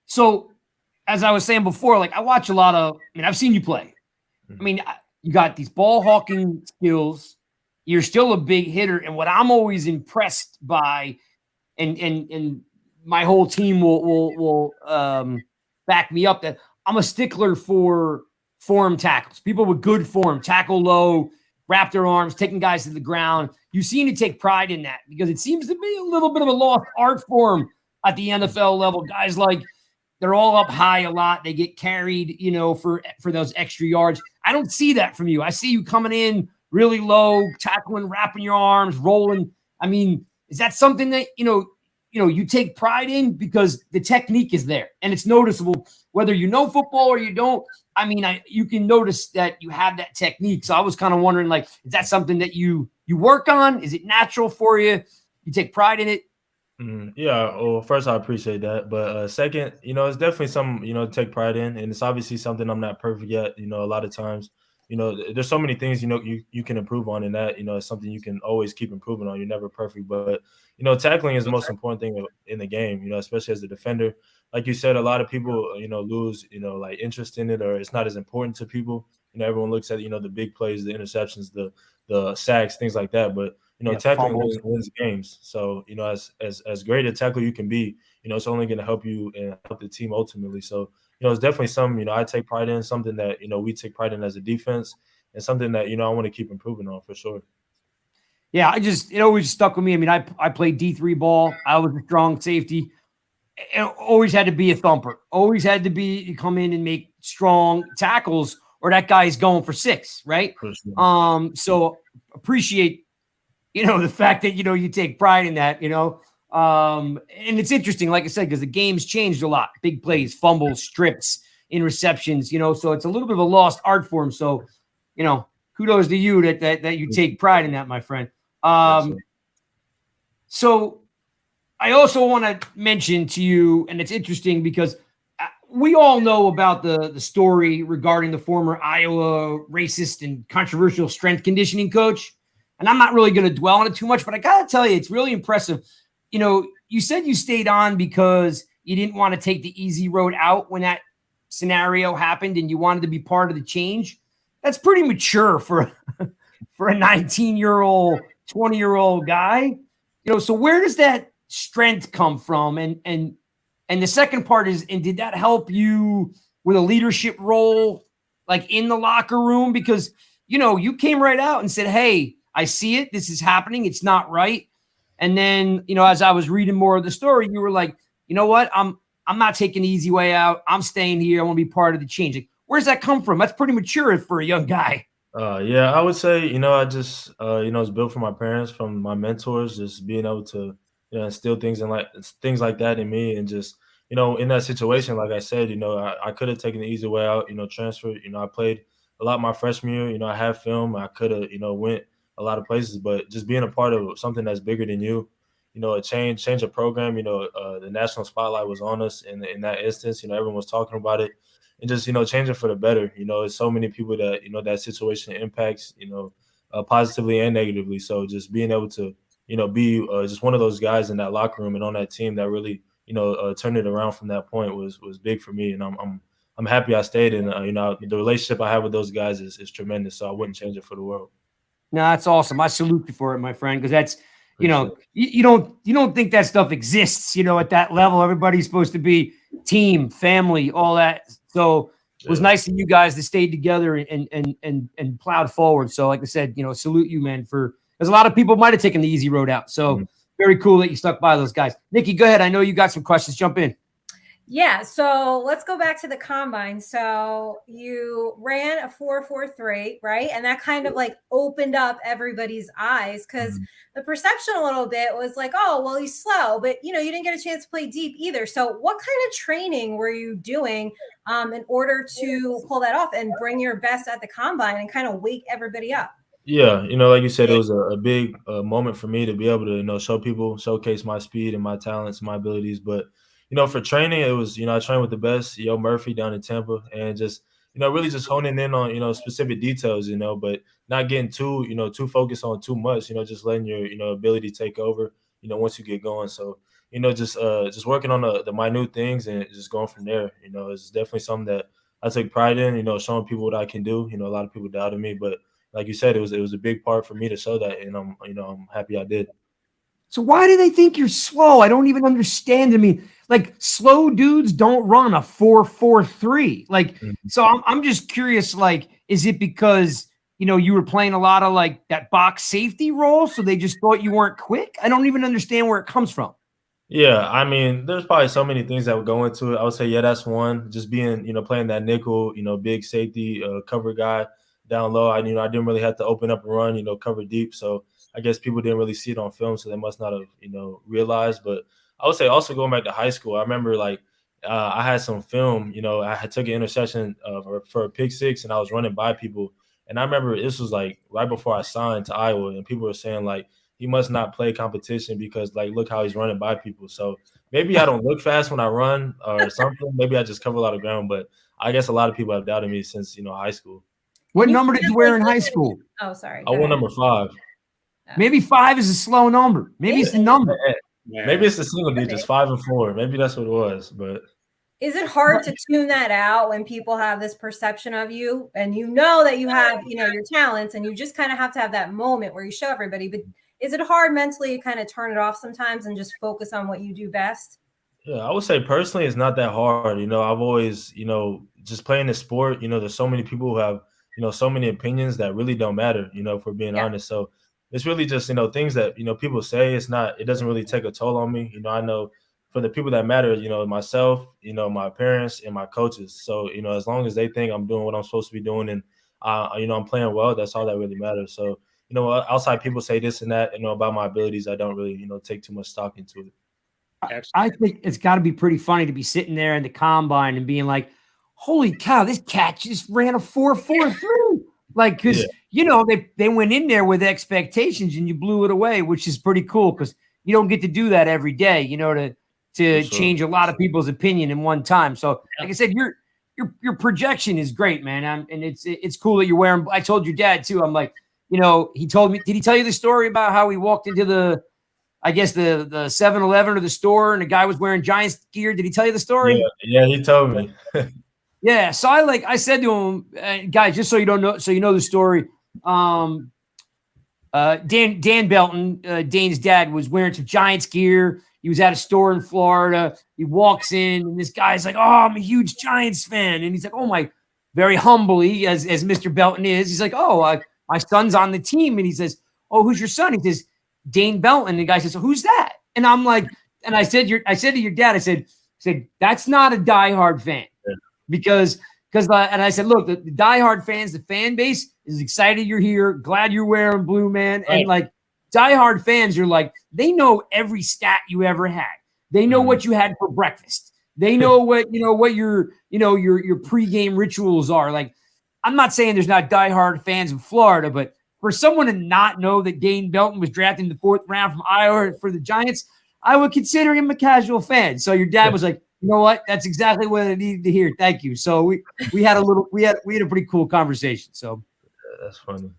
[SPEAKER 1] So as I was saying before, I watch a lot of. I've seen you play. You got these ball hawking skills. You're still a big hitter, and what I'm always impressed by, and my whole team will back me up, that I'm a stickler for form tackles. People with good form, tackle low, wrap their arms, taking guys to the ground. You seem to take pride in that because it seems to be a little bit of a lost art form at the NFL level. Guys they're all up high a lot. They get carried, for those extra yards. I don't see that from you. I see you coming in really low, tackling, wrapping your arms, rolling. Is that something that, you take pride in because the technique is there and it's noticeable whether you know football or you don't? You can notice that you have that technique. So I was kind of wondering, is that something that you work on? Is it natural for you? You take pride in it?
[SPEAKER 5] Yeah. Well, first, I appreciate that. But second, it's definitely something, to take pride in. And it's obviously something I'm not perfect at. A lot of times, there's so many things, you can improve on in that, it's something you can always keep improving on. You're never perfect. But, tackling is the most important thing in the game, especially as a defender. Like you said, a lot of people, lose, interest in it, or it's not as important to people. Everyone looks at, the big plays, the interceptions, the sacks, things like that. But, tackling wins games. So, as great a tackle you can be, it's only going to help you and help the team ultimately. So, it's definitely something, I take pride in, something that, we take pride in as a defense, and something that, I want to keep improving on for sure.
[SPEAKER 1] Yeah, it always stuck with me. I played D3 ball. I was a strong safety. It always had to be a thumper. Always had to come in and make strong tackles, or that guy's going for 6, right?
[SPEAKER 5] For sure.
[SPEAKER 1] So appreciate, the fact that, you take pride in that, and it's interesting, like I said, because the game's changed a lot. Big plays, fumbles, strips, interceptions, so it's a little bit of a lost art form. So, kudos to you that you take pride in that, my friend. So I also want to mention to you, and it's interesting because we all know about the story regarding the former Iowa racist and controversial strength conditioning coach. And I'm not really going to dwell on it too much, but I got to tell you, it's really impressive. You said you stayed on because you didn't want to take the easy road out when that scenario happened and you wanted to be part of the change. That's pretty mature for a 19-year-old, 20-year-old guy. So where does that strength come from? And the second part is, and did that help you with a leadership role, in the locker room? Because, you came right out and said, hey, I see it. This is happening. It's not right. And then, as I was reading more of the story, you were like, you know what? I'm not taking the easy way out. I'm staying here. I want to be part of the change. Where's that come from? That's pretty mature for a young guy.
[SPEAKER 5] Yeah, I would say, I just, it's built from my parents, from my mentors, just being able to, instill things like that in me, and just, in that situation, like I said, I could have taken the easy way out, transfer. I played a lot my freshman year. I have film. I could have, went a lot of places, but just being a part of something that's bigger than you, a change of program. The national spotlight was on us in that instance. Everyone was talking about it, and just changing for the better. It's so many people that that situation impacts. Positively and negatively. So just being able to be just one of those guys in that locker room and on that team that really turned it around from that point was big for me, and I'm happy I stayed. And the relationship I have with those guys is tremendous. So I wouldn't change it for the world.
[SPEAKER 1] No, that's awesome. I salute you for it, my friend, because that's you don't think that stuff exists, at that level. Everybody's supposed to be team, family, all that. So it was nice of you guys to stay together and plowed forward. So, like I said, salute you, man, because a lot of people might have taken the easy road out. So very cool that you stuck by those guys. Nikki, go ahead. I know you got some questions. Jump in.
[SPEAKER 3] Yeah, so let's go back to the combine. So you ran a 4.43, right? And that kind of like opened up everybody's eyes, because the perception a little bit was like, oh, well, he's slow, but you didn't get a chance to play deep either. So what kind of training were you doing in order to pull that off and bring your best at the combine and kind of wake everybody up?
[SPEAKER 5] Yeah, like you said, it was a big moment for me to be able to, showcase my speed and my talents, my abilities. But for training, it was, I trained with the best, Murphy down in Tampa, and just, really just honing in on, specific details, but not getting too focused on too much, just letting your, ability take over, once you get going. So, just working on the minute things and just going from there, it's definitely something that I take pride in, showing people what I can do. A lot of people doubted me, but like you said, it was a big part for me to show that, and I'm happy I did.
[SPEAKER 1] So why do they think you're slow? I don't even understand. I mean, like, slow dudes don't run a 4.43. Like, so I'm just curious, like, is it because, you were playing a lot of like that box safety role, so they just thought you weren't quick? I don't even understand where it comes from.
[SPEAKER 5] Yeah, I mean, there's probably so many things that would go into it. I would say, yeah, that's one. Just being, playing that nickel, big safety cover guy down low. I didn't really have to open up and run, cover deep. So I guess people didn't really see it on film, so they must not have, realized. But I would say also going back to high school, I remember like I had some film, I had took an interception for a pick six, and I was running by people. And I remember this was like right before I signed to Iowa, and people were saying like, he must not play competition because like, look how he's running by people. So maybe I don't look fast when I run or something. Maybe I just cover a lot of ground, but I guess a lot of people have doubted me since, high school.
[SPEAKER 1] What number did you wear in high school?
[SPEAKER 3] Oh, sorry.
[SPEAKER 5] I wore number 5.
[SPEAKER 1] Maybe 5 is a slow number. Maybe it's the number.
[SPEAKER 5] Maybe it's the single digits, 5 and 4. Maybe that's what it was. But
[SPEAKER 3] is it hard to tune that out when people have this perception of you, and that you have, your talents, and you just kind of have to have that moment where you show everybody? But is it hard mentally to kind of turn it off sometimes and just focus on what you do best?
[SPEAKER 5] Yeah, I would say personally, it's not that hard. I've always, just playing the sport, there's so many people who have, so many opinions that really don't matter, if we're being honest. So it's really just, things that, people say. It doesn't really take a toll on me. I know for the people that matter, myself, my parents and my coaches. So, as long as they think I'm doing what I'm supposed to be doing and, I'm playing well, that's all that really matters. So, outside people say this and that, about my abilities, I don't really, take too much stock into it.
[SPEAKER 1] I think it's got to be pretty funny to be sitting there in the combine and being like, holy cow, this cat just ran a 4.43. Like, because, they went in there with expectations and you blew it away, which is pretty cool because you don't get to do that every day, to change a lot of people's opinion in one time. So, like I said, your projection is great, man. And it's cool that you're wearing. I told your dad, too. I'm like, he told me, did he tell you the story about how he walked into the 7-Eleven or the store and the guy was wearing Giants gear? Did he tell you the story?
[SPEAKER 5] Yeah, he told me.
[SPEAKER 1] Yeah. So I said to him, guys, just so you don't know, so you know the story. Dan Belton, Dane's dad, was wearing some Giants gear. He was at a store in Florida. He walks in and this guy's like, oh, I'm a huge Giants fan. And he's like, oh my, very humbly as Mr. Belton is. He's like, oh, my son's on the team. And he says, oh, who's your son? He says, Dane Belton. And the guy says, who's that? And I'm like, and I said to your dad, I said, that's not a diehard fan. Yeah. Because and I said, look, the diehard fans, the fan base is excited you're here, glad you're wearing blue, man. Right. And like diehard fans are like, they know every stat you ever had. They know what you had for breakfast. They know what your pregame rituals are. Like, I'm not saying there's not diehard fans in Florida, but for someone to not know that Dane Belton was drafted in the 4th round from Iowa for the Giants, I would consider him a casual fan. So your dad was like, you know what? That's exactly what I needed to hear. Thank you. So we had a pretty cool conversation. So
[SPEAKER 5] that's funny.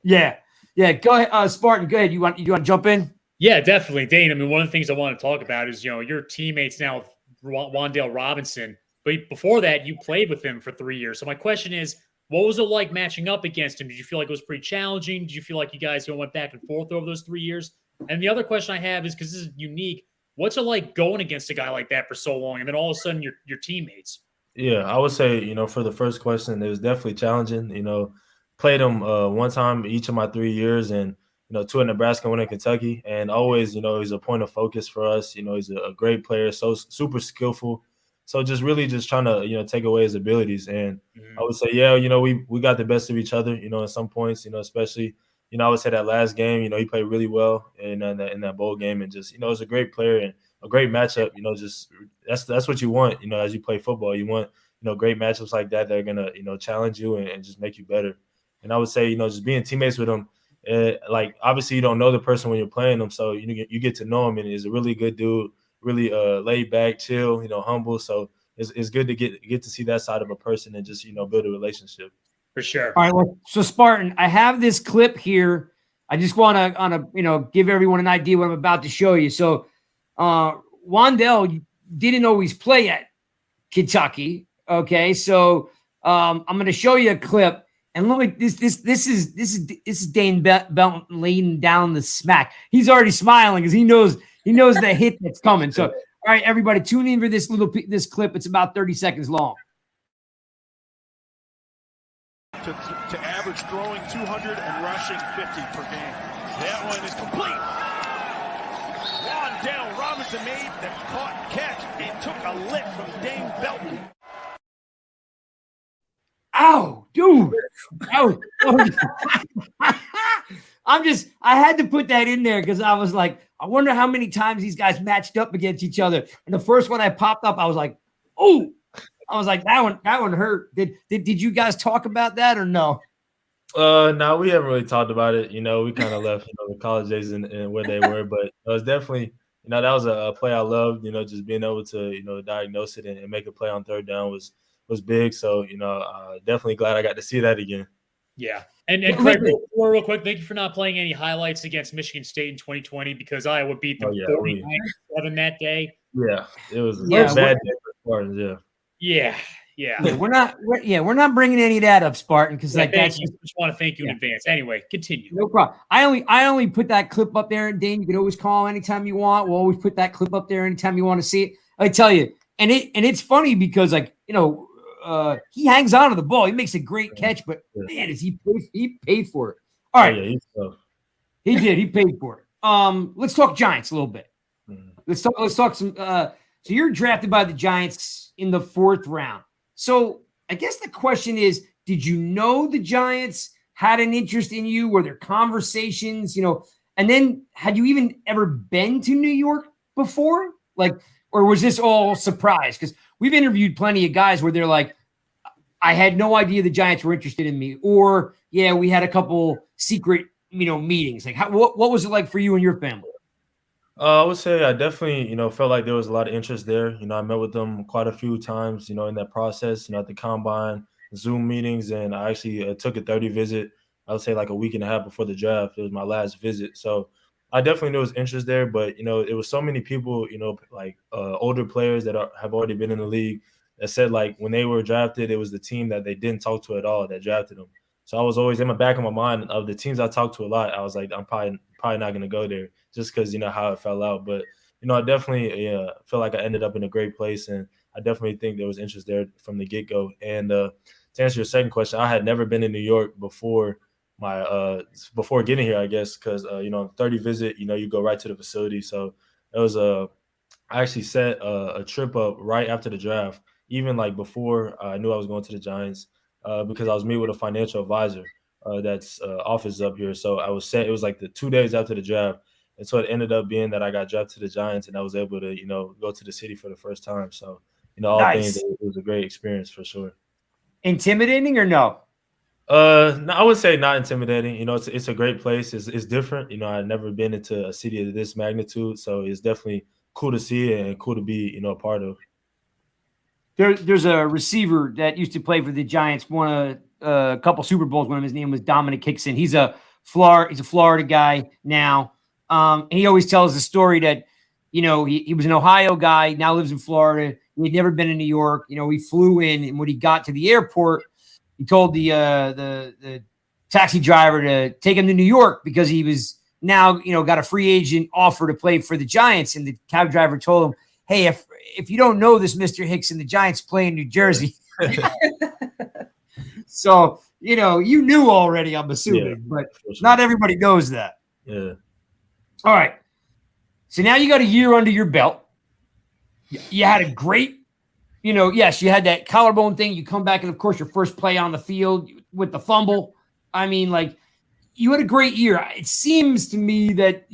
[SPEAKER 1] Yeah. Go ahead, Spartan. Go ahead. You want to jump in?
[SPEAKER 2] Yeah, definitely, Dane. I mean, one of the things I want to talk about is your teammates now with Wan'Dale Robinson, but before that, you played with him for 3 years. So my question is, what was it like matching up against him? Did you feel like it was pretty challenging? Did you feel like you guys went back and forth over those 3 years? And the other question I have is, because this is unique, what's it like going against a guy like that for so long, and then all of a sudden your teammates?
[SPEAKER 5] Yeah, I would say, for the first question, it was definitely challenging. Played him one time each of my 3 years, and 2 in Nebraska, 1 in Kentucky, and always, he's a point of focus for us. He's a great player, so super skillful. So just really just trying to, take away his abilities. And I would say, yeah, we got the best of each other, in some points, especially, I would say that last game, he played really well in that bowl game, and just, was a great player and a great matchup. Just that's what you want, as you play football. You want, great matchups like that are gonna, challenge you and just make you better. And I would say, just being teammates with him, like obviously you don't know the person when you're playing them, so you get to know him, and he's a really good dude, really laid back, chill, humble. So it's good to get to see that side of a person and just build a relationship.
[SPEAKER 2] For sure.
[SPEAKER 1] All right. Well, so Spartan, I have this clip here. I just want to give everyone an idea what I'm about to show you. So Wan'Dale didn't always play at Kentucky. Okay, so I'm going to show you a clip. And look, this is Dane Belton laying down the smack. He's already smiling because he knows the hit that's coming. So, all right, everybody, tune in for this clip. It's about 30 seconds long.
[SPEAKER 6] To average throwing 200 and rushing 50 per game. That one is complete. Wan'Dale Robinson made the caught catch and took a lick from Dane Belton.
[SPEAKER 1] Ow, dude. Ow. I had to put that in there because I was like, I wonder how many times these guys matched up against each other. And the first one I popped up, I was like, oh, I was like, that one hurt. Did you guys talk about that or no?
[SPEAKER 5] No, we haven't really talked about it. We kind of left, the college days and where they were, but it was definitely, that was a play I loved, just being able to, diagnose it and make a play on 3rd down was big. So, definitely glad I got to see that again.
[SPEAKER 2] Yeah. And Craig, real quick, thank you for not playing any highlights against Michigan State in 2020 because Iowa beat them 49-7 that day.
[SPEAKER 5] Yeah, it was a bad day for Spartans,
[SPEAKER 2] Yeah.
[SPEAKER 1] We're not bringing any of that up, Spartan, because
[SPEAKER 2] I just want to thank you in advance. Anyway, continue.
[SPEAKER 1] No problem. I only put that clip up there, Dane. You can always call anytime you want. We'll always put that clip up there anytime you want to see it. I tell you, and it's funny because he hangs on to the ball. He makes a great catch, but man, he paid for it. All right, he did. He paid for it. Let's talk Giants a little bit. Let's talk some. So you're drafted by the Giants in the 4th round. So I guess the question is, did you know the Giants had an interest in you? Were there conversations, and then had you even ever been to New York before? Or was this all surprise? Because we've interviewed plenty of guys where they're like, I had no idea the Giants were interested in me. Or, yeah, we had a couple secret, meetings. Like, what was it like for you and your family?
[SPEAKER 5] I would say I definitely, felt like there was a lot of interest there. I met with them quite a few times, in that process, at the combine, Zoom meetings, and I actually took a 30 visit, I would say like a week and a half before the draft. It was my last visit. So I definitely knew there was interest there, but, it was so many people, older players that have already been in the league that said, when they were drafted, it was the team that they didn't talk to at all that drafted them. So I was always in the back of my mind of the teams I talked to a lot. I was like, I'm probably not going to go there just because, how it fell out. But, I definitely feel like I ended up in a great place, and I definitely think there was interest there from the get-go. And to answer your second question, I had never been in New York before before getting here, I guess, because, 30 visit, you go right to the facility. So it was I actually set a trip up right after the draft, even before I knew I was going to the Giants. Because I was meeting with a financial advisor that's office up here. So I was set. It was the 2 days after the draft. And so it ended up being that I got drafted to the Giants and I was able to, go to the city for the first time. So all things,
[SPEAKER 1] Nice.
[SPEAKER 5] it was a great experience for sure.
[SPEAKER 1] Intimidating or no?
[SPEAKER 5] No, I would say not intimidating. It's a great place. It's different. I've never been into a city of this magnitude, so it's definitely cool to see it and cool to be, a part of.
[SPEAKER 1] There's a receiver that used to play for the Giants, won a couple Super Bowls. One of his name was Dominic Hickson. He's a Florida guy now. And he always tells the story that, he was an Ohio guy, now lives in Florida. He'd never been in New York. He flew in, and when he got to the airport, he told the taxi driver to take him to New York because he was now, got a free agent offer to play for the Giants. And the cab driver told him, hey, if you don't know this, Mr. Hickson, the Giants play in New Jersey. So, you knew already, I'm assuming, but
[SPEAKER 5] sure.
[SPEAKER 1] not everybody knows that.
[SPEAKER 5] Yeah.
[SPEAKER 1] All right. So now you got a year under your belt. You had a great, yes, you had that collarbone thing. You come back, and of course, your first play on the field with the fumble. I mean, you had a great year. It seems to me that,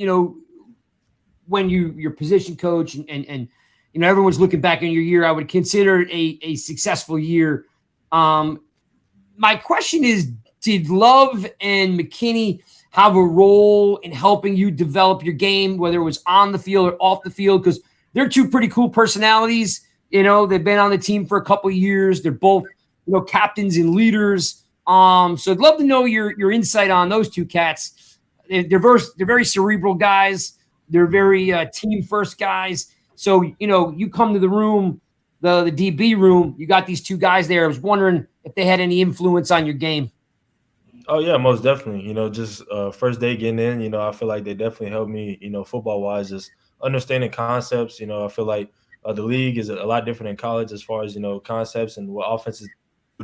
[SPEAKER 1] when your position coach and everyone's looking back on your year, I would consider it a successful year. My question is, did Love and McKinney have a role in helping you develop your game, whether it was on the field or off the field? Because they're two pretty cool personalities. They've been on the team for a couple of years. They're both, captains and leaders. So I'd love to know your insight on those two cats. They're very cerebral guys. They're very team first guys. So, you come to the room, the DB room, you got these two guys there. I was wondering if they had any influence on your game.
[SPEAKER 5] Oh, yeah, most definitely. Just first day getting in, I feel like they definitely helped me, football-wise, just understanding concepts. I feel like the league is a lot different in college as far as, concepts and what offenses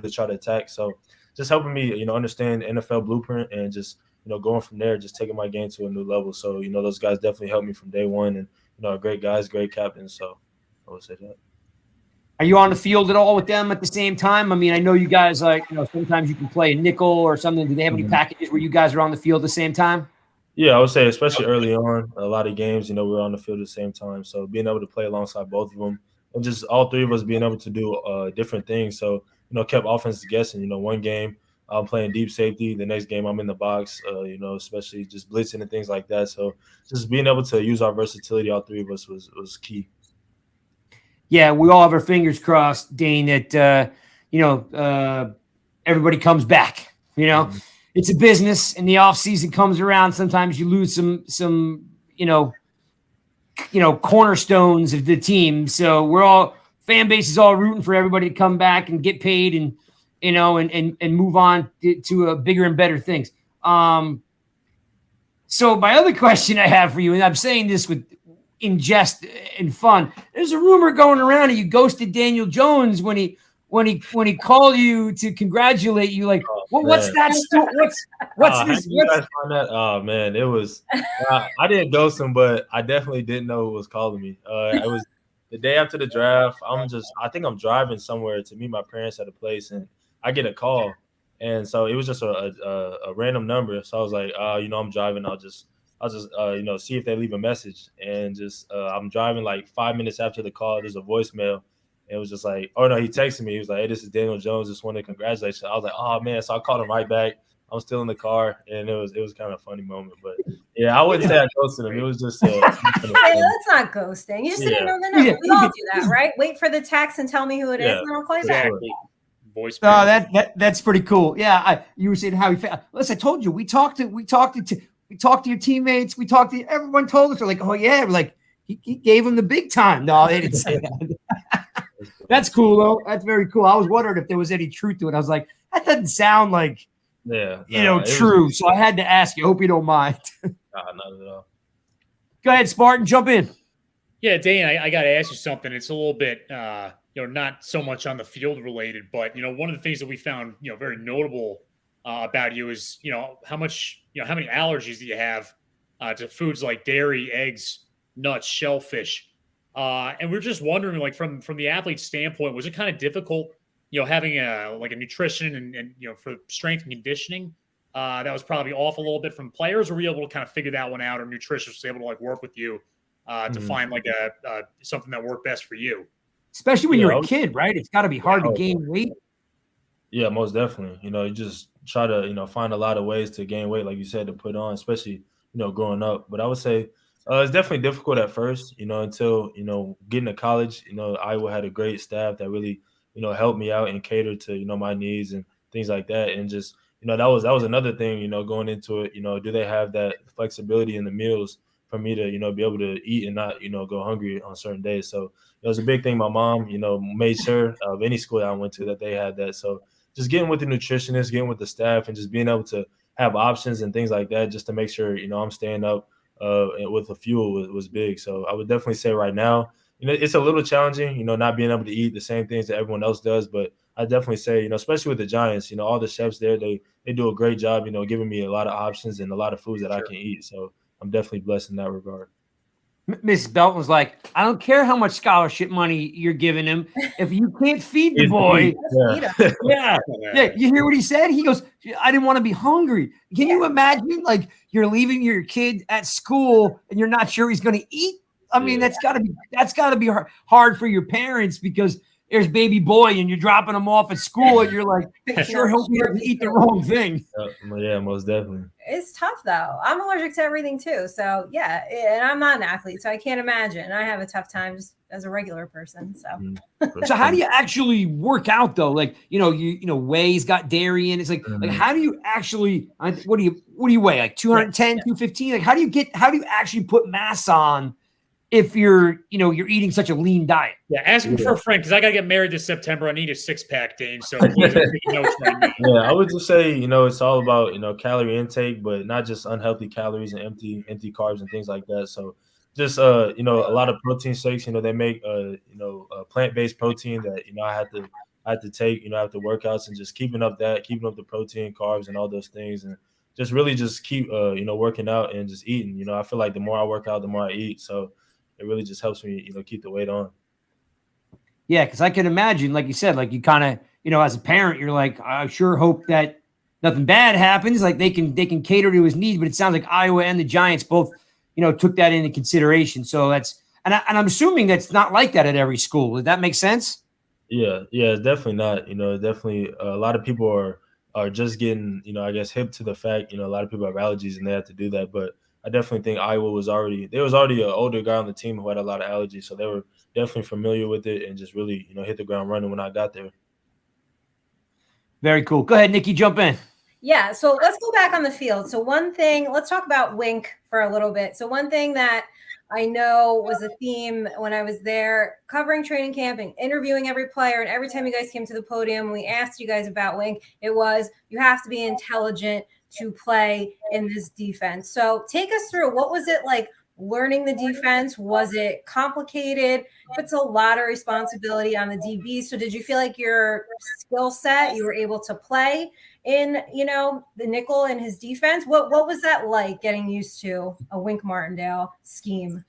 [SPEAKER 5] to try to attack. So just helping me, understand NFL blueprint and just, going from there, just taking my game to a new level. So, those guys definitely helped me from day one, and, great guys, great captains. So I would say that.
[SPEAKER 1] Are you on the field at all with them at the same time? I mean, I know you guys sometimes you can play a nickel or something. Do they have any packages where you guys are on the field at the same time?
[SPEAKER 5] Yeah, I would say especially early on, a lot of games, we're on the field at the same time. So being able to play alongside both of them and just all three of us being able to do different things. So, kept offenses guessing. One game I'm playing deep safety. The next game I'm in the box, especially just blitzing and things like that. So just being able to use our versatility, all three of us was key.
[SPEAKER 1] Yeah, we all have our fingers crossed, Dane, that, everybody comes back. It's a business, and the offseason comes around. Sometimes you lose some cornerstones of the team. So we're all – fan base is all rooting for everybody to come back and get paid and, and move on to bigger and better things. So my other question I have for you, and I'm saying this in jest and fun. There's a rumor going around that you ghosted Daniel Jones when he called you to congratulate you. Like, what's that? What's this?
[SPEAKER 5] You guys find that? Oh man, it was. I didn't ghost him, but I definitely didn't know who was calling me. It was the day after the draft. I think I'm driving somewhere to meet my parents at a place, and I get a call, and so it was just a random number. So I was like, I'm driving. I'll just see if they leave a message. And just I'm driving like 5 minutes after the call. There's a voicemail. And it was just like, oh no, he texted me. He was like, hey, this is Daniel Jones. Just wanted to congratulate you. I was like, oh man. So I called him right back. I'm still in the car, and it was kind of a funny moment. But yeah, I wouldn't say I ghosted him. It was just
[SPEAKER 3] hey, that's not ghosting. You just didn't know the number. We all do that, right? Wait for the text and tell me who it is, and then I'll call you back.
[SPEAKER 2] Voice.
[SPEAKER 1] Oh, that's pretty cool. Yeah, you were saying how he felt. Listen, I told you we talked to your teammates. We talked to everyone. Told us, they're like, oh yeah, we're like he gave him the big time. No, they didn't say that. That's cool though. That's very cool. I was wondering if there was any truth to it. I was like, that doesn't sound like true. So I had to ask you. Hope you don't mind.
[SPEAKER 5] Not at all.
[SPEAKER 1] Go ahead, Spartan. Jump in.
[SPEAKER 2] Yeah, Dane, I got to ask you something. It's a little bit, not so much on the field related, but one of the things that we found, very notable about you is, how many allergies do you have to foods like dairy, eggs, nuts, shellfish, and we're just wondering, like from the athlete's standpoint, was it kind of difficult, having a nutrition and for strength and conditioning that was probably off a little bit from players, or were you able to kind of figure that one out, or nutritionists was able to work with you to find something that worked best for you?
[SPEAKER 1] especially when you're a kid, right? It's got to be hard to gain weight.
[SPEAKER 5] Yeah, most definitely. You just try to, find a lot of ways to gain weight, like you said, to put on, especially, growing up. But I would say it's definitely difficult at first, until, getting to college. Iowa had a great staff that really, helped me out and catered to, my needs and things like that. And just, that was another thing, going into it, do they have that flexibility in the meals for me to, be able to eat and not, go hungry on certain days. So it was a big thing. My mom, made sure of any school I went to that they had that. So just getting with the nutritionist, getting with the staff, and just being able to have options and things like that, just to make sure, I'm staying up with the fuel was big. So I would definitely say right now, it's a little challenging, not being able to eat the same things that everyone else does. But I definitely say, especially with the Giants, all the chefs there, they do a great job, giving me a lot of options and a lot of foods that I can eat. So I'm definitely blessed in that regard.
[SPEAKER 1] Miss Belton was like, I don't care how much scholarship money you're giving him. If you can't feed the boy. Yeah. You hear what he said? He goes, I didn't want to be hungry. Can you imagine, like, you're leaving your kid at school and you're not sure he's going to eat? I mean, that's gotta be hard for your parents, because there's baby boy and you're dropping him off at school and you're like, I sure hope he doesn't eat the wrong thing.
[SPEAKER 5] Yeah, most definitely.
[SPEAKER 3] It's tough though. I'm allergic to everything too. So yeah, and I'm not an athlete, so I can't imagine. I have a tough time just as a regular person. So
[SPEAKER 1] So how do you actually work out though? Like, whey's got dairy in. It's like how do you actually, what do you weigh? Like 210, 215? Like how do you actually put mass on if you're eating such a lean diet?
[SPEAKER 2] Yeah, ask him for a friend, because I gotta get married this September. I need a 6-pack, Dane. So please take notes right now.
[SPEAKER 5] Yeah, I would just say, it's all about, calorie intake, but not just unhealthy calories and empty carbs and things like that. So just a lot of protein shakes, they make plant-based protein that, I had to take, after workouts, and just keeping up the protein, carbs, and all those things, and just really just keep working out and just eating. I feel like the more I work out, the more I eat. So it really just helps me, keep the weight on.
[SPEAKER 1] Yeah, because I can imagine, like you said, like you kind of, as a parent, you're like, I sure hope that nothing bad happens. Like they can cater to his needs, but it sounds like Iowa and the Giants both, took that into consideration. So that's, and I'm assuming that's not like that at every school. Does that make sense?
[SPEAKER 5] Yeah, it's definitely not. Definitely a lot of people are just getting, I guess, hip to the fact, a lot of people have allergies and they have to do that. But I definitely think Iowa was already an older guy on the team who had a lot of allergies. So they were definitely familiar with it and just really, hit the ground running when I got there.
[SPEAKER 1] Very cool. Go ahead, Nikki, jump in.
[SPEAKER 3] Yeah, so let's go back on the field. So let's talk about Wink for a little bit. So one thing that I know was a theme when I was there covering training camp and interviewing every player, and every time you guys came to the podium, we asked you guys about Wink, it was, you have to be intelligent to play in this defense. So take us through, what was it like learning the defense? Was it complicated? Puts a lot of responsibility on the DBs. So did you feel like your skill set, you were able to play in, the nickel and his defense? What was that like, getting used to a Wink Martindale scheme?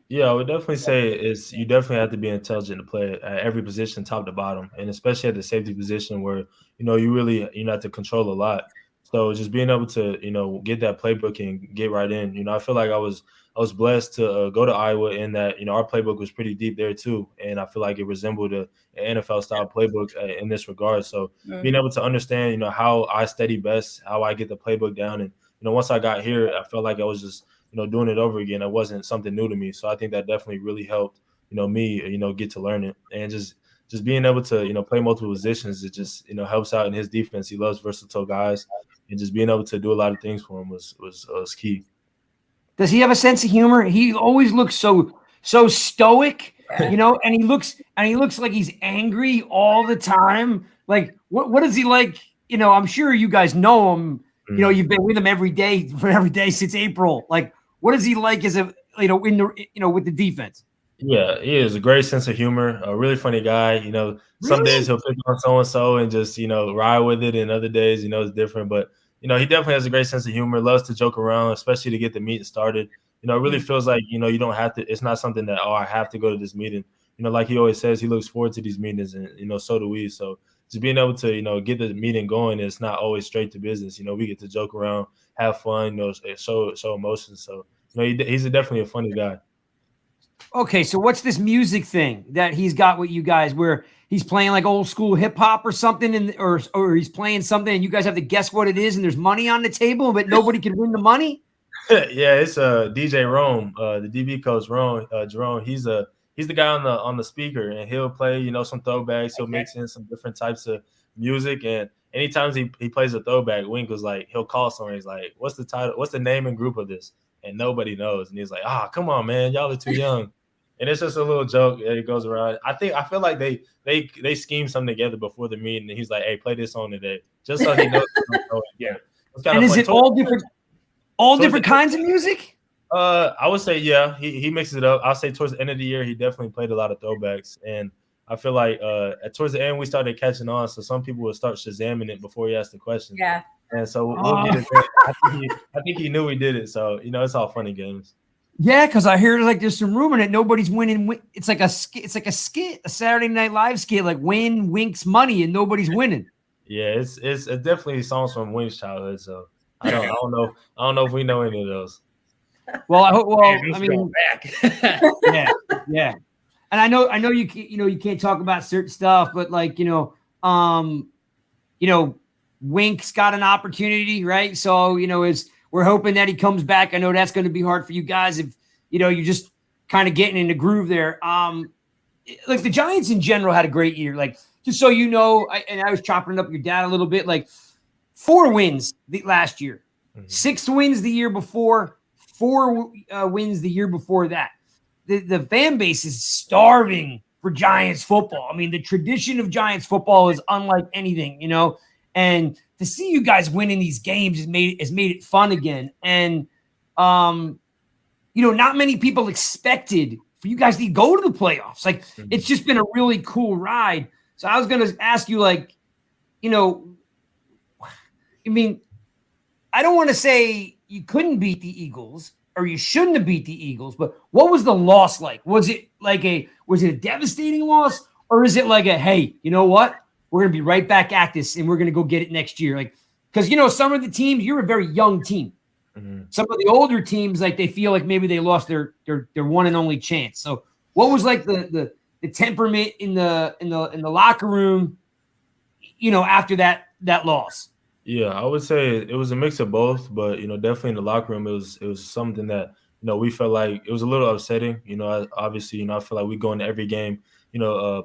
[SPEAKER 5] Yeah, I would definitely say you definitely have to be intelligent to play at every position, top to bottom, and especially at the safety position where, you really, have to control a lot. So just being able to, get that playbook and get right in, I feel like I was blessed to go to Iowa in that, our playbook was pretty deep there too. And I feel like it resembled an NFL style playbook in this regard. So being able to understand, how I study best, how I get the playbook down. And, once I got here, I felt like I was just, doing it over again. It wasn't something new to me. So I think that definitely really helped, me, get to learn it. And just being able to, play multiple positions, it just, helps out in his defense. He loves versatile guys. And just being able to do a lot of things for him was key.
[SPEAKER 1] Does he have a sense of humor? He always looks so stoic, and he looks like he's angry all the time. Like, what is he like? I'm sure you guys know him. You've been with him every day since April. Like, what is he like as a with the defense?
[SPEAKER 5] Yeah, he has a great sense of humor, a really funny guy. Some days he'll pick on so-and-so and just, ride with it. And other days, it's different. But, he definitely has a great sense of humor, loves to joke around, especially to get the meeting started. It really feels like, you don't have to – it's not something that, I have to go to this meeting. Like he always says, he looks forward to these meetings and, so do we. So just being able to, get the meeting going, it's not always straight to business. We get to joke around, have fun, show emotions. So, he's definitely a funny guy.
[SPEAKER 1] Okay, so what's this music thing that he's got with you guys where he's playing like old school hip hop or something, or he's playing something and you guys have to guess what it is and there's money on the table, but nobody can win the money?
[SPEAKER 5] Yeah, it's DJ Rome, the DB coach Rome, Jerome. He's the guy on the speaker, and he'll play some throwbacks. He'll mix in some different types of music, and anytime he plays a throwback, Wink was like, he'll call someone. He's like, "What's the title? What's the name and group of this?" And nobody knows, and he's like, come on, man, y'all are too young." And it's just a little joke that goes around. I feel like they schemed something together before the meeting, and he's like, "Hey, play this song today," just so he knows.
[SPEAKER 2] Yeah.
[SPEAKER 1] And is it all different? All different kinds of music?
[SPEAKER 5] I would say, yeah, he mixes it up. I'll say towards the end of the year, he definitely played a lot of throwbacks. And I feel like towards the end, we started catching on. So some people would start Shazamming it before he asked the question.
[SPEAKER 3] Yeah.
[SPEAKER 5] And so we'll get it. I think he knew we did it. So, it's all funny games.
[SPEAKER 1] Yeah, because I hear like there's some rumor that nobody's winning. It's like a skit, a Saturday Night Live skit, like win Wink's money and nobody's winning.
[SPEAKER 5] Yeah, it's definitely songs from Wink's childhood. So I don't know if we know any of those.
[SPEAKER 1] Well, I hope. Well, I mean,
[SPEAKER 2] going back.
[SPEAKER 1] yeah. And I know you can't talk about certain stuff, but like Wink's got an opportunity, right? So we're hoping that he comes back. I know that's going to be hard for you guys if you're just kind of getting in the groove there. Like the Giants in general had a great year. Like just so you know, I was chopping it up your dad a little bit. Like 4 wins last year, 6 wins the year before, 4 wins the year before that. The fan base is starving for Giants football. I mean, the tradition of Giants football is unlike anything, and to see you guys winning these games has made it fun again. And, not many people expected for you guys to go to the playoffs. Like, it's just been a really cool ride. So I was going to ask you, like, I mean, I don't want to say you couldn't beat the Eagles or you shouldn't have beat the Eagles, but what was the loss like? Was it a devastating loss, or is it like hey, you know what? We're going to be right back at this and we're going to go get it next year. Like, because, some of the teams, you're a very young team. Mm-hmm. Some of the older teams, like they feel like maybe they lost their one and only chance. So what was like the temperament in the locker room, after that loss?
[SPEAKER 5] Yeah, I would say it was a mix of both, but definitely in the locker room, it was something that we felt like it was a little upsetting. Obviously, I feel like we go into every game,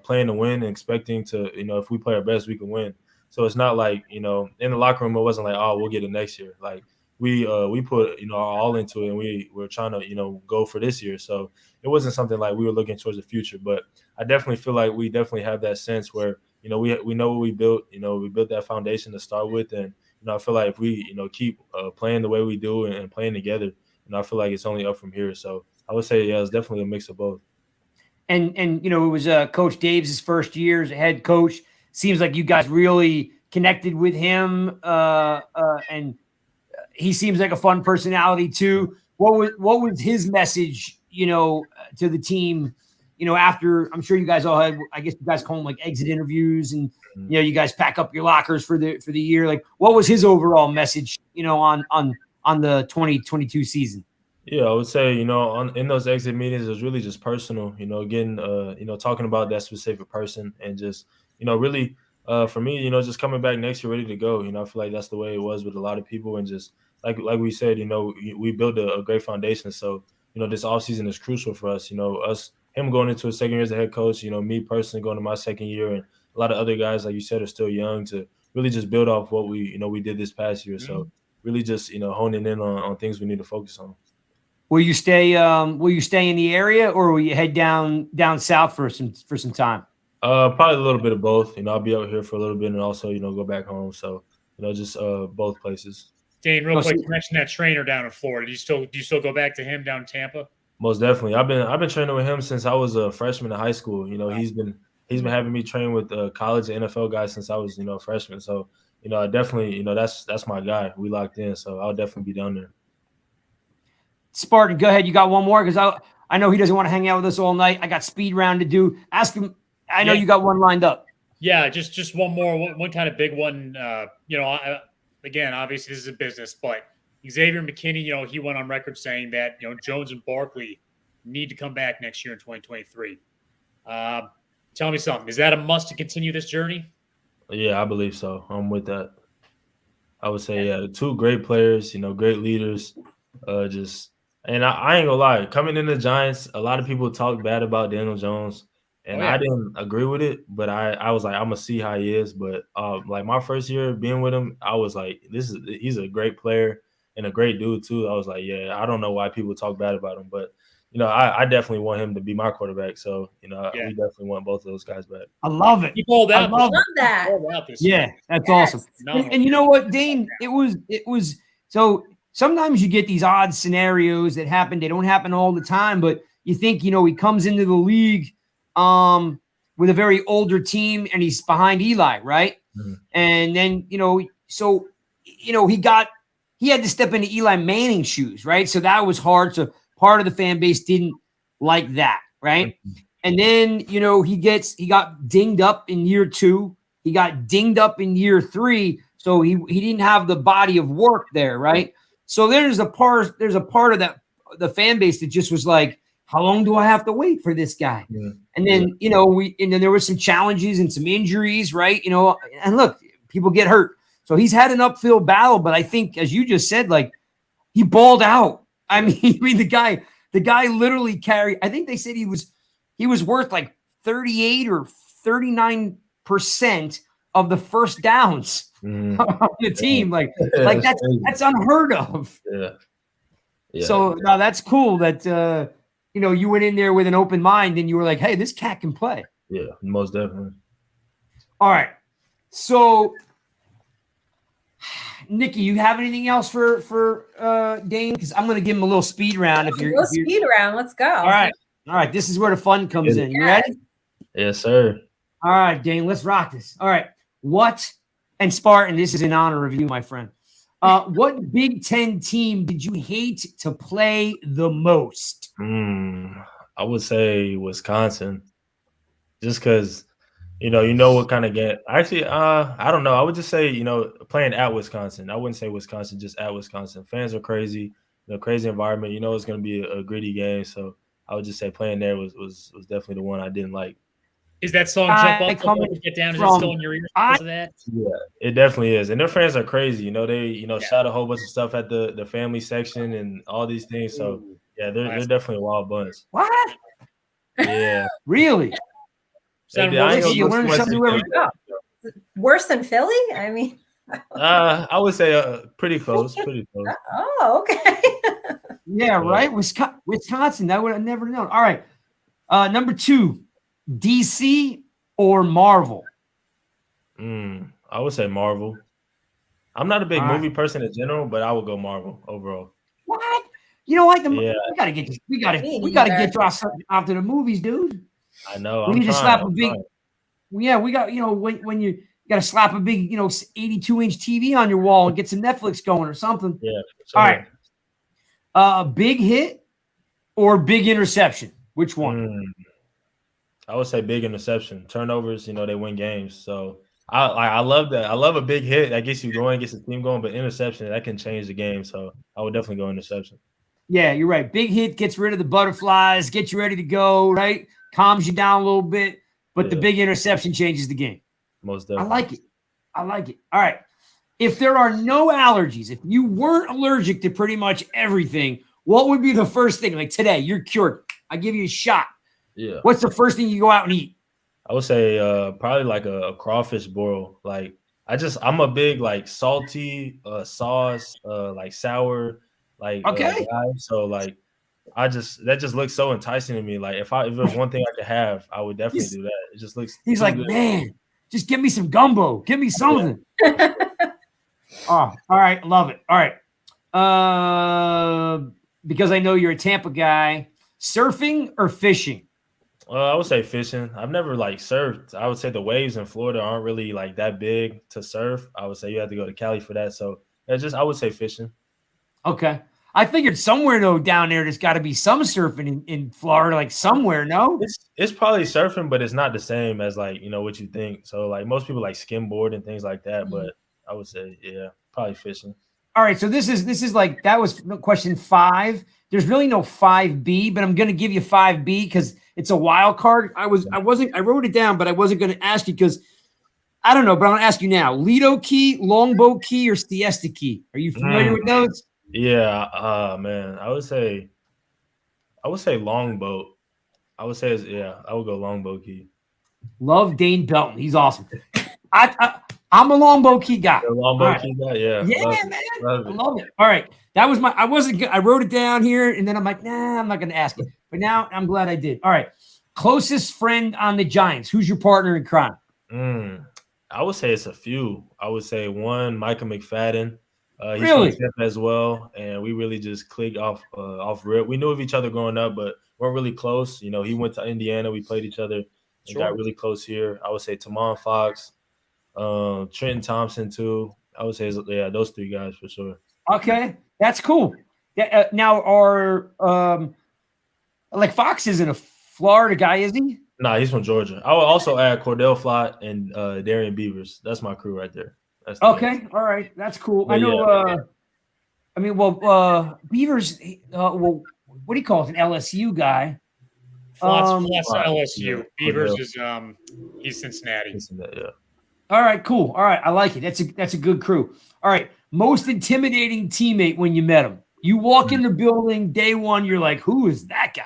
[SPEAKER 5] playing to win and expecting to, if we play our best, we can win. So it's not like in the locker room, it wasn't like, oh, we'll get it next year. Like we put our all into it, and we were trying to go for this year. So it wasn't something like we were looking towards the future. But I definitely feel like we definitely have that sense where we know what we built. We built that foundation to start with, and I feel like if we keep playing the way we do and playing together, I feel like it's only up from here. So I would say it's definitely a mix of both.
[SPEAKER 1] And it was Coach Dave's first year as a head coach. Seems like you guys really connected with him, and he seems like a fun personality too. What was his message, to the team? After I'm sure you guys all had, I guess you guys call them like exit interviews, and you guys pack up your lockers for the year. Like, what was his overall message, on the 2022 season?
[SPEAKER 5] Yeah, I would say, in those exit meetings, it was really just personal, getting, talking about that specific person and just, really, for me, just coming back next year ready to go. I feel like that's the way it was with a lot of people. And just like we said, we built a great foundation. So, this offseason is crucial for us, him going into his second year as a head coach, me personally going to my second year, and a lot of other guys, like you said, are still young to really just build off what we did this past year. So really just, honing in on things we need to focus on.
[SPEAKER 1] Will you stay in the area, or will you head down south for some time?
[SPEAKER 5] Probably a little bit of both. I'll be out here for a little bit and also, go back home. So, just both places.
[SPEAKER 2] Dane, real quick, you mentioned that trainer down in Florida. Do you still go back to him down in Tampa?
[SPEAKER 5] Most definitely. I've been training with him since I was a freshman in high school. He's been having me train with college and NFL guys since I was, a freshman. So, I definitely, that's my guy. We locked in. So I'll definitely be down there.
[SPEAKER 1] Spartan, go ahead. You got one more? Because I know he doesn't want to hang out with us all night. I got speed round to do. Ask him. I know you got one lined up.
[SPEAKER 2] Yeah, just one more, one kind of big one. Again, obviously this is a business, but Xavier McKinney, he went on record saying that Jones and Barkley need to come back next year in 2023. Tell me something. Is that a must to continue this journey?
[SPEAKER 5] Yeah, I believe so. I'm with that. I would say, yeah, two great players, great leaders. And I ain't gonna lie, coming in the Giants, a lot of people talk bad about Daniel Jones, and I didn't agree with it. But I was like, I'm gonna see how he is. But like my first year being with him, I was like, he's a great player and a great dude too. I was like, yeah, I don't know why people talk bad about him, but I definitely want him to be my quarterback. So we definitely want both of those guys back.
[SPEAKER 1] I love it.
[SPEAKER 3] I love that.
[SPEAKER 1] Yeah, that's awesome. And you know what, Dane? It was so. Sometimes you get these odd scenarios that happen. They don't happen all the time, but you think, he comes into the league with a very older team and he's behind Eli, right? Mm-hmm. And then, he had to step into Eli Manning's shoes, right? So that was hard. So part of the fan base didn't like that, right? Mm-hmm. And then, he got dinged up in year 2. He got dinged up in year 3. So he didn't have the body of work there, right? So there's a part of that the fan base that just was like, how long do I have to wait for this guy? Yeah. And then and then there were some challenges and some injuries, right? And look, people get hurt. So he's had an uphill battle, but I think, as you just said, like, he balled out. I mean, the guy literally carried. I think they said he was worth like 38 or 39% of the first downs. On the team, like that's unheard of. Yeah. So now that's cool that you went in there with an open mind and you were like, hey, this cat can play.
[SPEAKER 5] Yeah, most definitely.
[SPEAKER 1] All right. So Nikki, you have anything else for Dane? Because I'm gonna give him a little speed round
[SPEAKER 3] speed round. Let's go.
[SPEAKER 1] All right. This is where the fun comes in. You ready?
[SPEAKER 5] Yes, sir.
[SPEAKER 1] All right, Dane, let's rock this. All right. And Spartan, this is in honor of you, my friend. What Big Ten team did you hate to play the most?
[SPEAKER 5] I would say Wisconsin, just because, what kind of game. Actually, I don't know. I would just say, playing at Wisconsin. I wouldn't say Wisconsin, just at Wisconsin. Fans are crazy, crazy environment. It's going to be a gritty game. So I would just say playing there was definitely the one I didn't like.
[SPEAKER 2] Is that song "Jump Up, Get Down"? Is it still in your ears because of that?
[SPEAKER 5] Yeah, it definitely is. And their fans are crazy. They shout a whole bunch of stuff at the family section and all these things. So yeah, they're definitely a wild bunch.
[SPEAKER 1] What?
[SPEAKER 5] Yeah.
[SPEAKER 1] Really?
[SPEAKER 3] You learn something new every day. Worse than Philly? I mean,
[SPEAKER 5] I would say pretty close. Pretty close.
[SPEAKER 3] Oh, okay.
[SPEAKER 1] Yeah, right. Wisconsin. That would have never known. All right. Number 2. DC or Marvel?
[SPEAKER 5] I would say Marvel. I'm not a big movie person in general, but I would go Marvel overall.
[SPEAKER 1] What? You know what? We gotta get out to the movies, dude.
[SPEAKER 5] I know.
[SPEAKER 1] We need to slap a big. Yeah, we got when you got to slap a big 82-inch TV on your wall and get some Netflix going or something.
[SPEAKER 5] Yeah. Sure.
[SPEAKER 1] All right. Big hit or big interception? Which one?
[SPEAKER 5] I would say big interception. Turnovers, they win games. So I love that. I love a big hit that gets you going, gets the team going, but interception, that can change the game. So I would definitely go interception.
[SPEAKER 1] Yeah, you're right. Big hit gets rid of the butterflies, gets you ready to go, right? Calms you down a little bit, but the big interception changes the game.
[SPEAKER 5] Most definitely.
[SPEAKER 1] I like it. All right. If there are no allergies, if you weren't allergic to pretty much everything, what would be the first thing? Like today, you're cured. I give you a shot.
[SPEAKER 5] Yeah.
[SPEAKER 1] What's the first thing you go out and eat?
[SPEAKER 5] I would say probably like a crawfish boil. Like I'm a big like salty sauce, like sour, like guy. So like that just looks so enticing to me. Like if there's one thing I could have, I would definitely do that. It just looks.
[SPEAKER 1] He's like, good. Man, just give me some gumbo. Give me something. Yeah. Oh, all right, love it. All right. Because I know you're a Tampa guy, surfing or fishing?
[SPEAKER 5] I would say fishing. I've never surfed. I would say the waves in Florida aren't really that big to surf. I would say you have to go to Cali for that. So I would say fishing. Okay.
[SPEAKER 1] I figured somewhere though down there there's got to be some surfing in Florida, somewhere. No,
[SPEAKER 5] it's probably surfing, but it's not the same as what you think. So most people skimboard and things like that. But I would say probably fishing.
[SPEAKER 1] All right. So this is that was question 5. there's really no 5B, but I'm going to give you 5B because it's a wild card. I wrote it down, but I wasn't going to ask you because I don't know, but I'm going to ask you now. Lido key, longbow key, or siesta key? Are you familiar with those?
[SPEAKER 5] Yeah, man. I would say longboat. I would say I would go longbow key.
[SPEAKER 1] Love Dane Belton. He's awesome. I'm a longbow key guy.
[SPEAKER 5] Longbow key guy, yeah.
[SPEAKER 1] Yeah, man. I love it. All right. That was I wasn't good. I wrote it down here and then I'm like, nah, I'm not going to ask it. But now I'm glad I did. All right. Closest friend on the Giants. Who's your partner in crime?
[SPEAKER 5] I would say it's a few. I would say one, Micah McFadden. He's
[SPEAKER 1] Really?
[SPEAKER 5] from Tampa as well, and we really just clicked off rip. We knew of each other growing up, but weren't really close. You know, he went to Indiana. We played each other and got really close here. I would say Tamon Fox, Trenton Thompson too. I would say, those three guys for sure.
[SPEAKER 1] Okay, that's cool. Now, like Fox isn't a Florida guy, is he?
[SPEAKER 5] Nah, he's from Georgia. I would also add Cordell Flott and Darian Beavers. That's my crew right there.
[SPEAKER 1] Okay, guys. All right, that's cool. But I know. Beavers. What do you call it? An LSU guy.
[SPEAKER 2] Flott's LSU. Beavers is he's Cincinnati.
[SPEAKER 5] Yeah.
[SPEAKER 1] All right, cool. All right, I like it. That's a good crew. All right, most intimidating teammate when you met him. You walk in the building day one, you're like, who is that guy?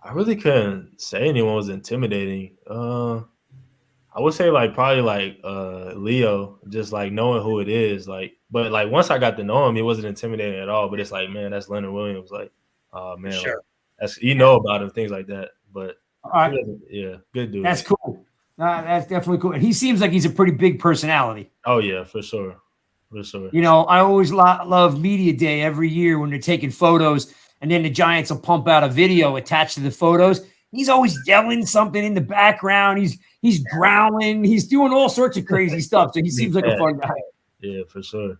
[SPEAKER 5] I really couldn't say anyone was intimidating. I would say probably Leo, just knowing who it is. But once I got to know him, he wasn't intimidating at all. But it's like, man, that's Leonard Williams. Oh man,
[SPEAKER 2] sure.
[SPEAKER 5] That's about him, things like that. But
[SPEAKER 1] all right,
[SPEAKER 5] yeah, good dude.
[SPEAKER 1] That's cool. That's definitely cool. And he seems like he's a pretty big personality.
[SPEAKER 5] Oh yeah, for sure. For sure.
[SPEAKER 1] You know, I always love media day every year when they're taking photos, and then the Giants will pump out a video attached to the photos. He's always yelling something in the background. He's growling. He's doing all sorts of crazy stuff. So he seems like a fun guy.
[SPEAKER 5] Yeah, for sure.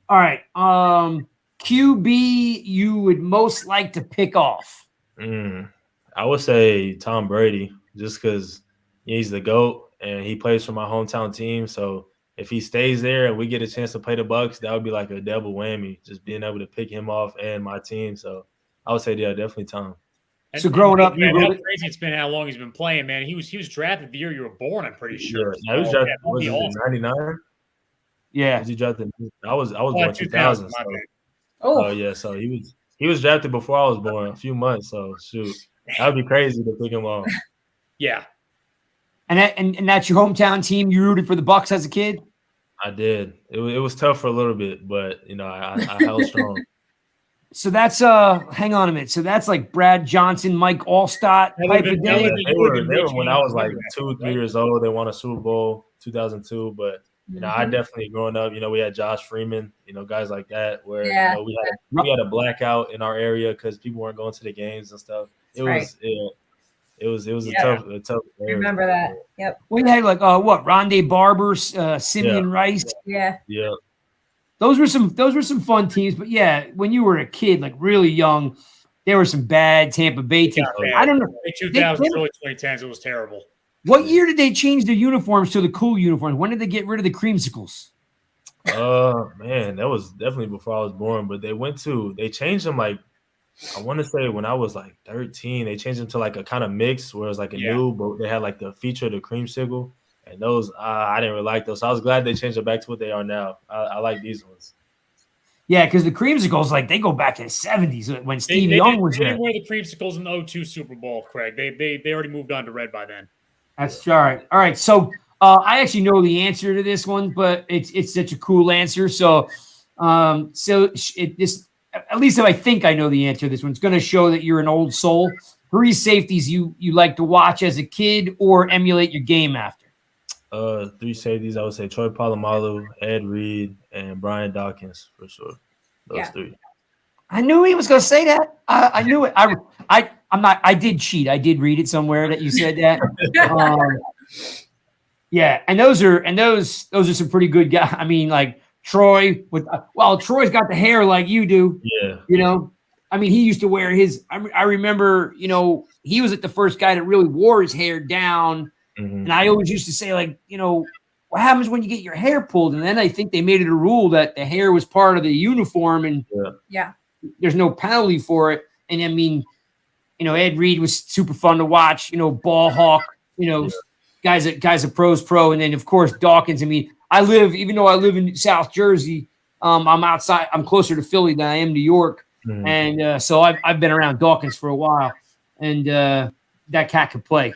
[SPEAKER 1] All right. QB you would most like to pick off?
[SPEAKER 5] I would say Tom Brady, just because he's the GOAT and he plays for my hometown team. So if he stays there and we get a chance to play the Bucs, that would be like a double whammy, just being able to pick him off and my team. So I would say, yeah, definitely Tom.
[SPEAKER 1] So growing up,
[SPEAKER 2] man, how crazy it's been, how long he's been playing, man. He was drafted the year you were born, I'm pretty sure.
[SPEAKER 5] Yeah, he was drafted in 99.
[SPEAKER 1] Yeah.
[SPEAKER 5] Was he drafted? I was born 2000. So. Yeah, so he was drafted before I was born, a few months. So shoot, that would be crazy to pick him off.
[SPEAKER 2] Yeah.
[SPEAKER 1] And that's your hometown team. You rooted for the Bucs as a kid?
[SPEAKER 5] I did. It was tough for a little bit, but I held strong.
[SPEAKER 1] So that's hang on a minute. So that's like Brad Johnson, Mike Allstott type of day.
[SPEAKER 5] They were when I was 2, 3 years old. They won a Super Bowl 2002. But I definitely growing up. We had Josh Freeman. Guys like that. Where we had a blackout in our area because people weren't going to the games and stuff. It was a tough.
[SPEAKER 3] I remember that. Yep.
[SPEAKER 1] We had Rondé Barber, Simeon Rice.
[SPEAKER 3] Yeah.
[SPEAKER 5] Yeah.
[SPEAKER 1] Those were some fun teams, but yeah, when you were a kid, like really young, there were some bad Tampa Bay teams. I don't know.
[SPEAKER 2] 2000s, early 2010s, it was terrible.
[SPEAKER 1] What year did they change their uniforms to the cool uniforms? When did they get rid of the creamsicles?
[SPEAKER 5] Man, that was definitely before I was born. But they changed them I want to say when I was 13, they changed them to a kind of mix where it was new, but they had the feature of the creamsicle. And those, I didn't really like those. So I was glad they changed it back to what they are now. I like these ones.
[SPEAKER 1] Yeah, because the creamsicles, they go back to the 70s when Steve Young was there.
[SPEAKER 2] They didn't wear the creamsicles in the 2002 Super Bowl, Craig. They already moved on to red by then.
[SPEAKER 1] That's all right. All right, so I actually know the answer to this one, but it's such a cool answer. So, at least if I think I know the answer to this one, it's going to show that you're an old soul. 3 safeties you like to watch as a kid or emulate your game after.
[SPEAKER 5] 3 safeties, I would say Troy Polamalu, Ed Reed, and Brian Dawkins for sure. Those 3.
[SPEAKER 1] I knew he was going to say that. I knew it. I'm not. I did cheat. I did read it somewhere that you said that. Yeah, and those are some pretty good guys. I mean, Troy Troy's got the hair like you do.
[SPEAKER 5] Yeah.
[SPEAKER 1] I mean, he used to wear his. I remember. He was the first guy that really wore his hair down. And I always used to say, what happens when you get your hair pulled? And then I think they made it a rule that the hair was part of the uniform, and there's no penalty for it. And I mean, Ed Reed was super fun to watch. Ball hawk. Guys at pros pro, and then of course Dawkins. I mean, even though I live in South Jersey, I'm outside. I'm closer to Philly than I am New York, and so I've been around Dawkins for a while, and that cat could play.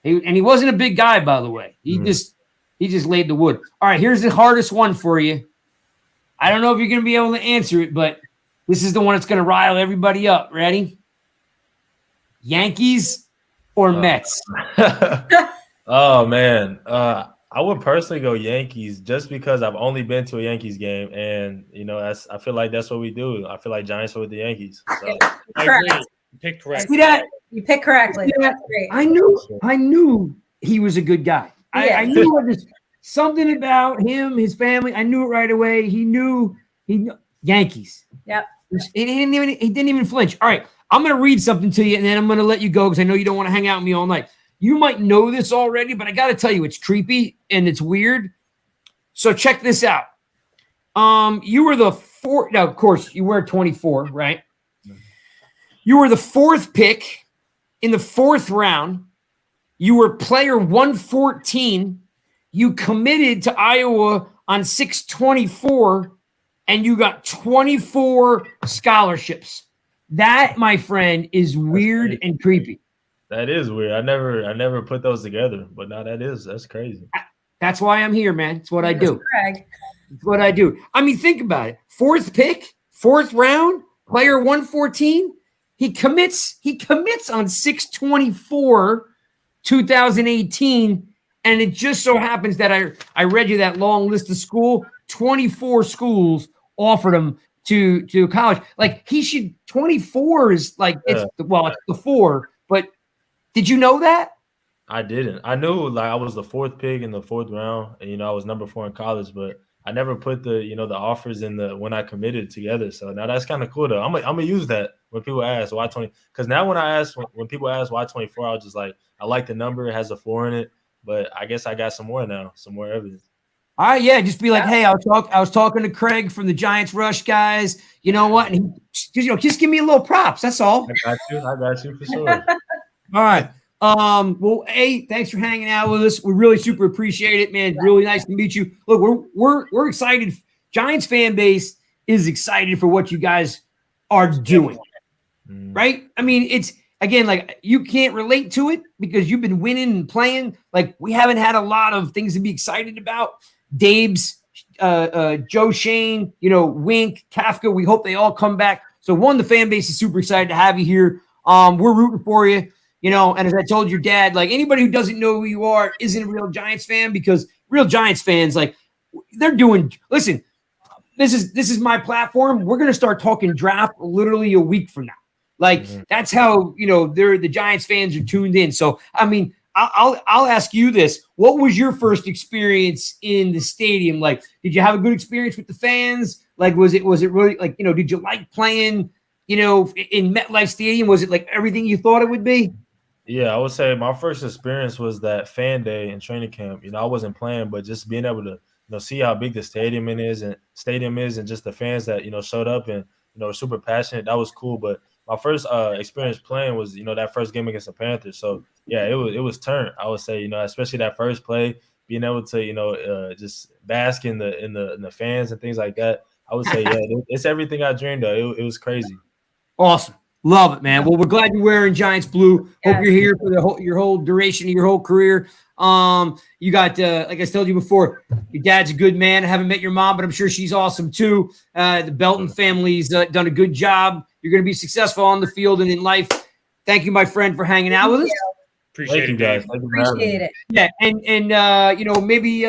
[SPEAKER 1] He wasn't a big guy, by the way. He just laid the wood. All right, here's the hardest one for you. I don't know if you're going to be able to answer it, but this is the one that's going to rile everybody up. Ready? Yankees or Mets?
[SPEAKER 5] Oh man, I would personally go Yankees just because I've only been to a Yankees game, and I feel like that's what we do. I feel like Giants are with the Yankees. So.
[SPEAKER 2] I agree. You picked correct.
[SPEAKER 1] See that?
[SPEAKER 3] You picked correctly.
[SPEAKER 1] Yeah,
[SPEAKER 3] That's great.
[SPEAKER 1] I knew he was a good guy. I knew there's something about him, his family. I knew it right away. He knew Yankees.
[SPEAKER 3] Yep.
[SPEAKER 1] He didn't even flinch. All right, I'm going to read something to you, and then I'm going to let you go because I know you don't want to hang out with me all night. You might know this already, but I got to tell you, it's creepy and it's weird. So check this out. You were the fourth. Now, of course, you were 24, right? You were the fourth pick in the fourth round. You were player 114. You committed to Iowa on 6/24, and you got 24 scholarships. That, my friend, is weird and creepy.
[SPEAKER 5] That is weird. I never put those together, but now that's crazy.
[SPEAKER 1] That's why I'm here, man. It's what I do.
[SPEAKER 3] Craig.
[SPEAKER 1] It's what I do. I mean, think about it. Fourth pick, fourth round, player 114. He commits on 6/24, 2018, and it just so happens that I read you that long list of school. 24 schools offered him to college. Like 24 is like it's the 4, but did you know that?
[SPEAKER 5] I didn't. I knew I was the fourth pick in the fourth round, and I was number 4 in college, but I never put the offers in when I committed together. So now that's kind of cool though. I'm gonna use that when people ask why 20, because now when people ask why 24, I was just like, I like the number, it has a 4 in it, but I guess I got some more now, some more evidence.
[SPEAKER 1] All right, yeah, just be like, hey, I was talking to Craig from the Giants Rush guys. You know what? And just give me a little props. That's all.
[SPEAKER 5] I got you for sure.
[SPEAKER 1] All right. Well, hey, thanks for hanging out with us. We really super appreciate it, man. Really nice to meet you. Look, we're excited. Giants fan base is excited for what you guys are doing. Right? I mean, it's again, like you can't relate to it because you've been winning and playing. Like we haven't had a lot of things to be excited about. Dave's, Joe Shane, Wink, Kafka. We hope they all come back. So the fan base is super excited to have you here. We're rooting for you. And as I told your dad, like anybody who doesn't know who you are isn't a real Giants fan, because real Giants fans, like they're doing, listen, this is my platform. We're going to start talking draft literally a week from now. Like that's how, the Giants fans are tuned in. So, I mean, I'll ask you this. What was your first experience in the stadium? Like, did you have a good experience with the fans? Like, was it really like, did you like playing, in MetLife Stadium? Was it like everything you thought it would be?
[SPEAKER 5] Yeah, I would say my first experience was that fan day in training camp. I wasn't playing, but just being able to, see how big the stadium is, and just the fans that, showed up and, were super passionate. That was cool. But my first experience playing was, that first game against the Panthers. So yeah, it was turned. I would say, especially that first play, being able to, just bask in the fans and things like that. I would say, yeah, it's everything I dreamed of. It was crazy.
[SPEAKER 1] Awesome. Love it, man. Well, we're glad you're wearing Giants blue. Hope you're here for your whole duration of your whole career. You got, like I told you before, your dad's a good man. I haven't met your mom, but I'm sure she's awesome too. The Belton family's done a good job. You're going to be successable on the field and in life. Thank you, my friend, for hanging out with us.
[SPEAKER 2] Appreciate it,
[SPEAKER 5] guys.
[SPEAKER 3] Appreciate it.
[SPEAKER 1] Yeah, and maybe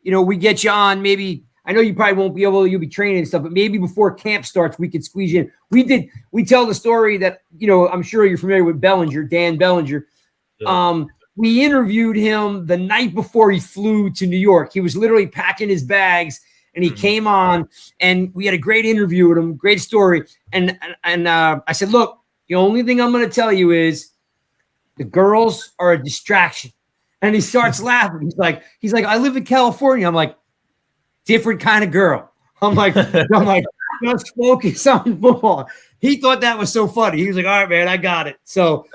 [SPEAKER 1] we get you on. Maybe I know you probably won't be able. You'll be training and stuff, but maybe before camp starts, we could squeeze you in. We tell the story that I'm sure you're familiar with Bellinger, Dan Bellinger. Yeah. We interviewed him the night before he flew to New York. He was literally packing his bags, and he came on, and we had a great interview with him. Great story. And I said, look, the only thing I'm going to tell you is The girls are a distraction. And he starts laughing. He's like, I live in California. I'm like, different kind of girl. I'm like, just focus on football. He thought that was so funny. He was like, all right, man, I got it. So,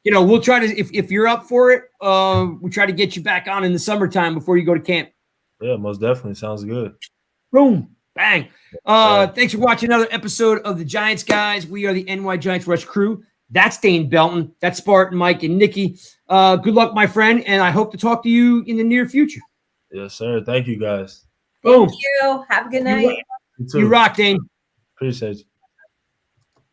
[SPEAKER 1] we'll try to, if you're up for it, we'll try to get you back on in the summertime before you go to camp.
[SPEAKER 5] Yeah, most definitely. Sounds good.
[SPEAKER 1] Boom. Bang. Thanks for watching another episode of the Giants Guys. We are the NY Giants Rush crew. That's Dane Belton. That's Spartan, Mike, and Nikki. Good luck, my friend, and I hope to talk to you in the near future.
[SPEAKER 5] Yes, sir. Thank you, guys.
[SPEAKER 3] Thank you. Have a good night.
[SPEAKER 5] You too.
[SPEAKER 1] You rock, Dane.
[SPEAKER 5] Appreciate you.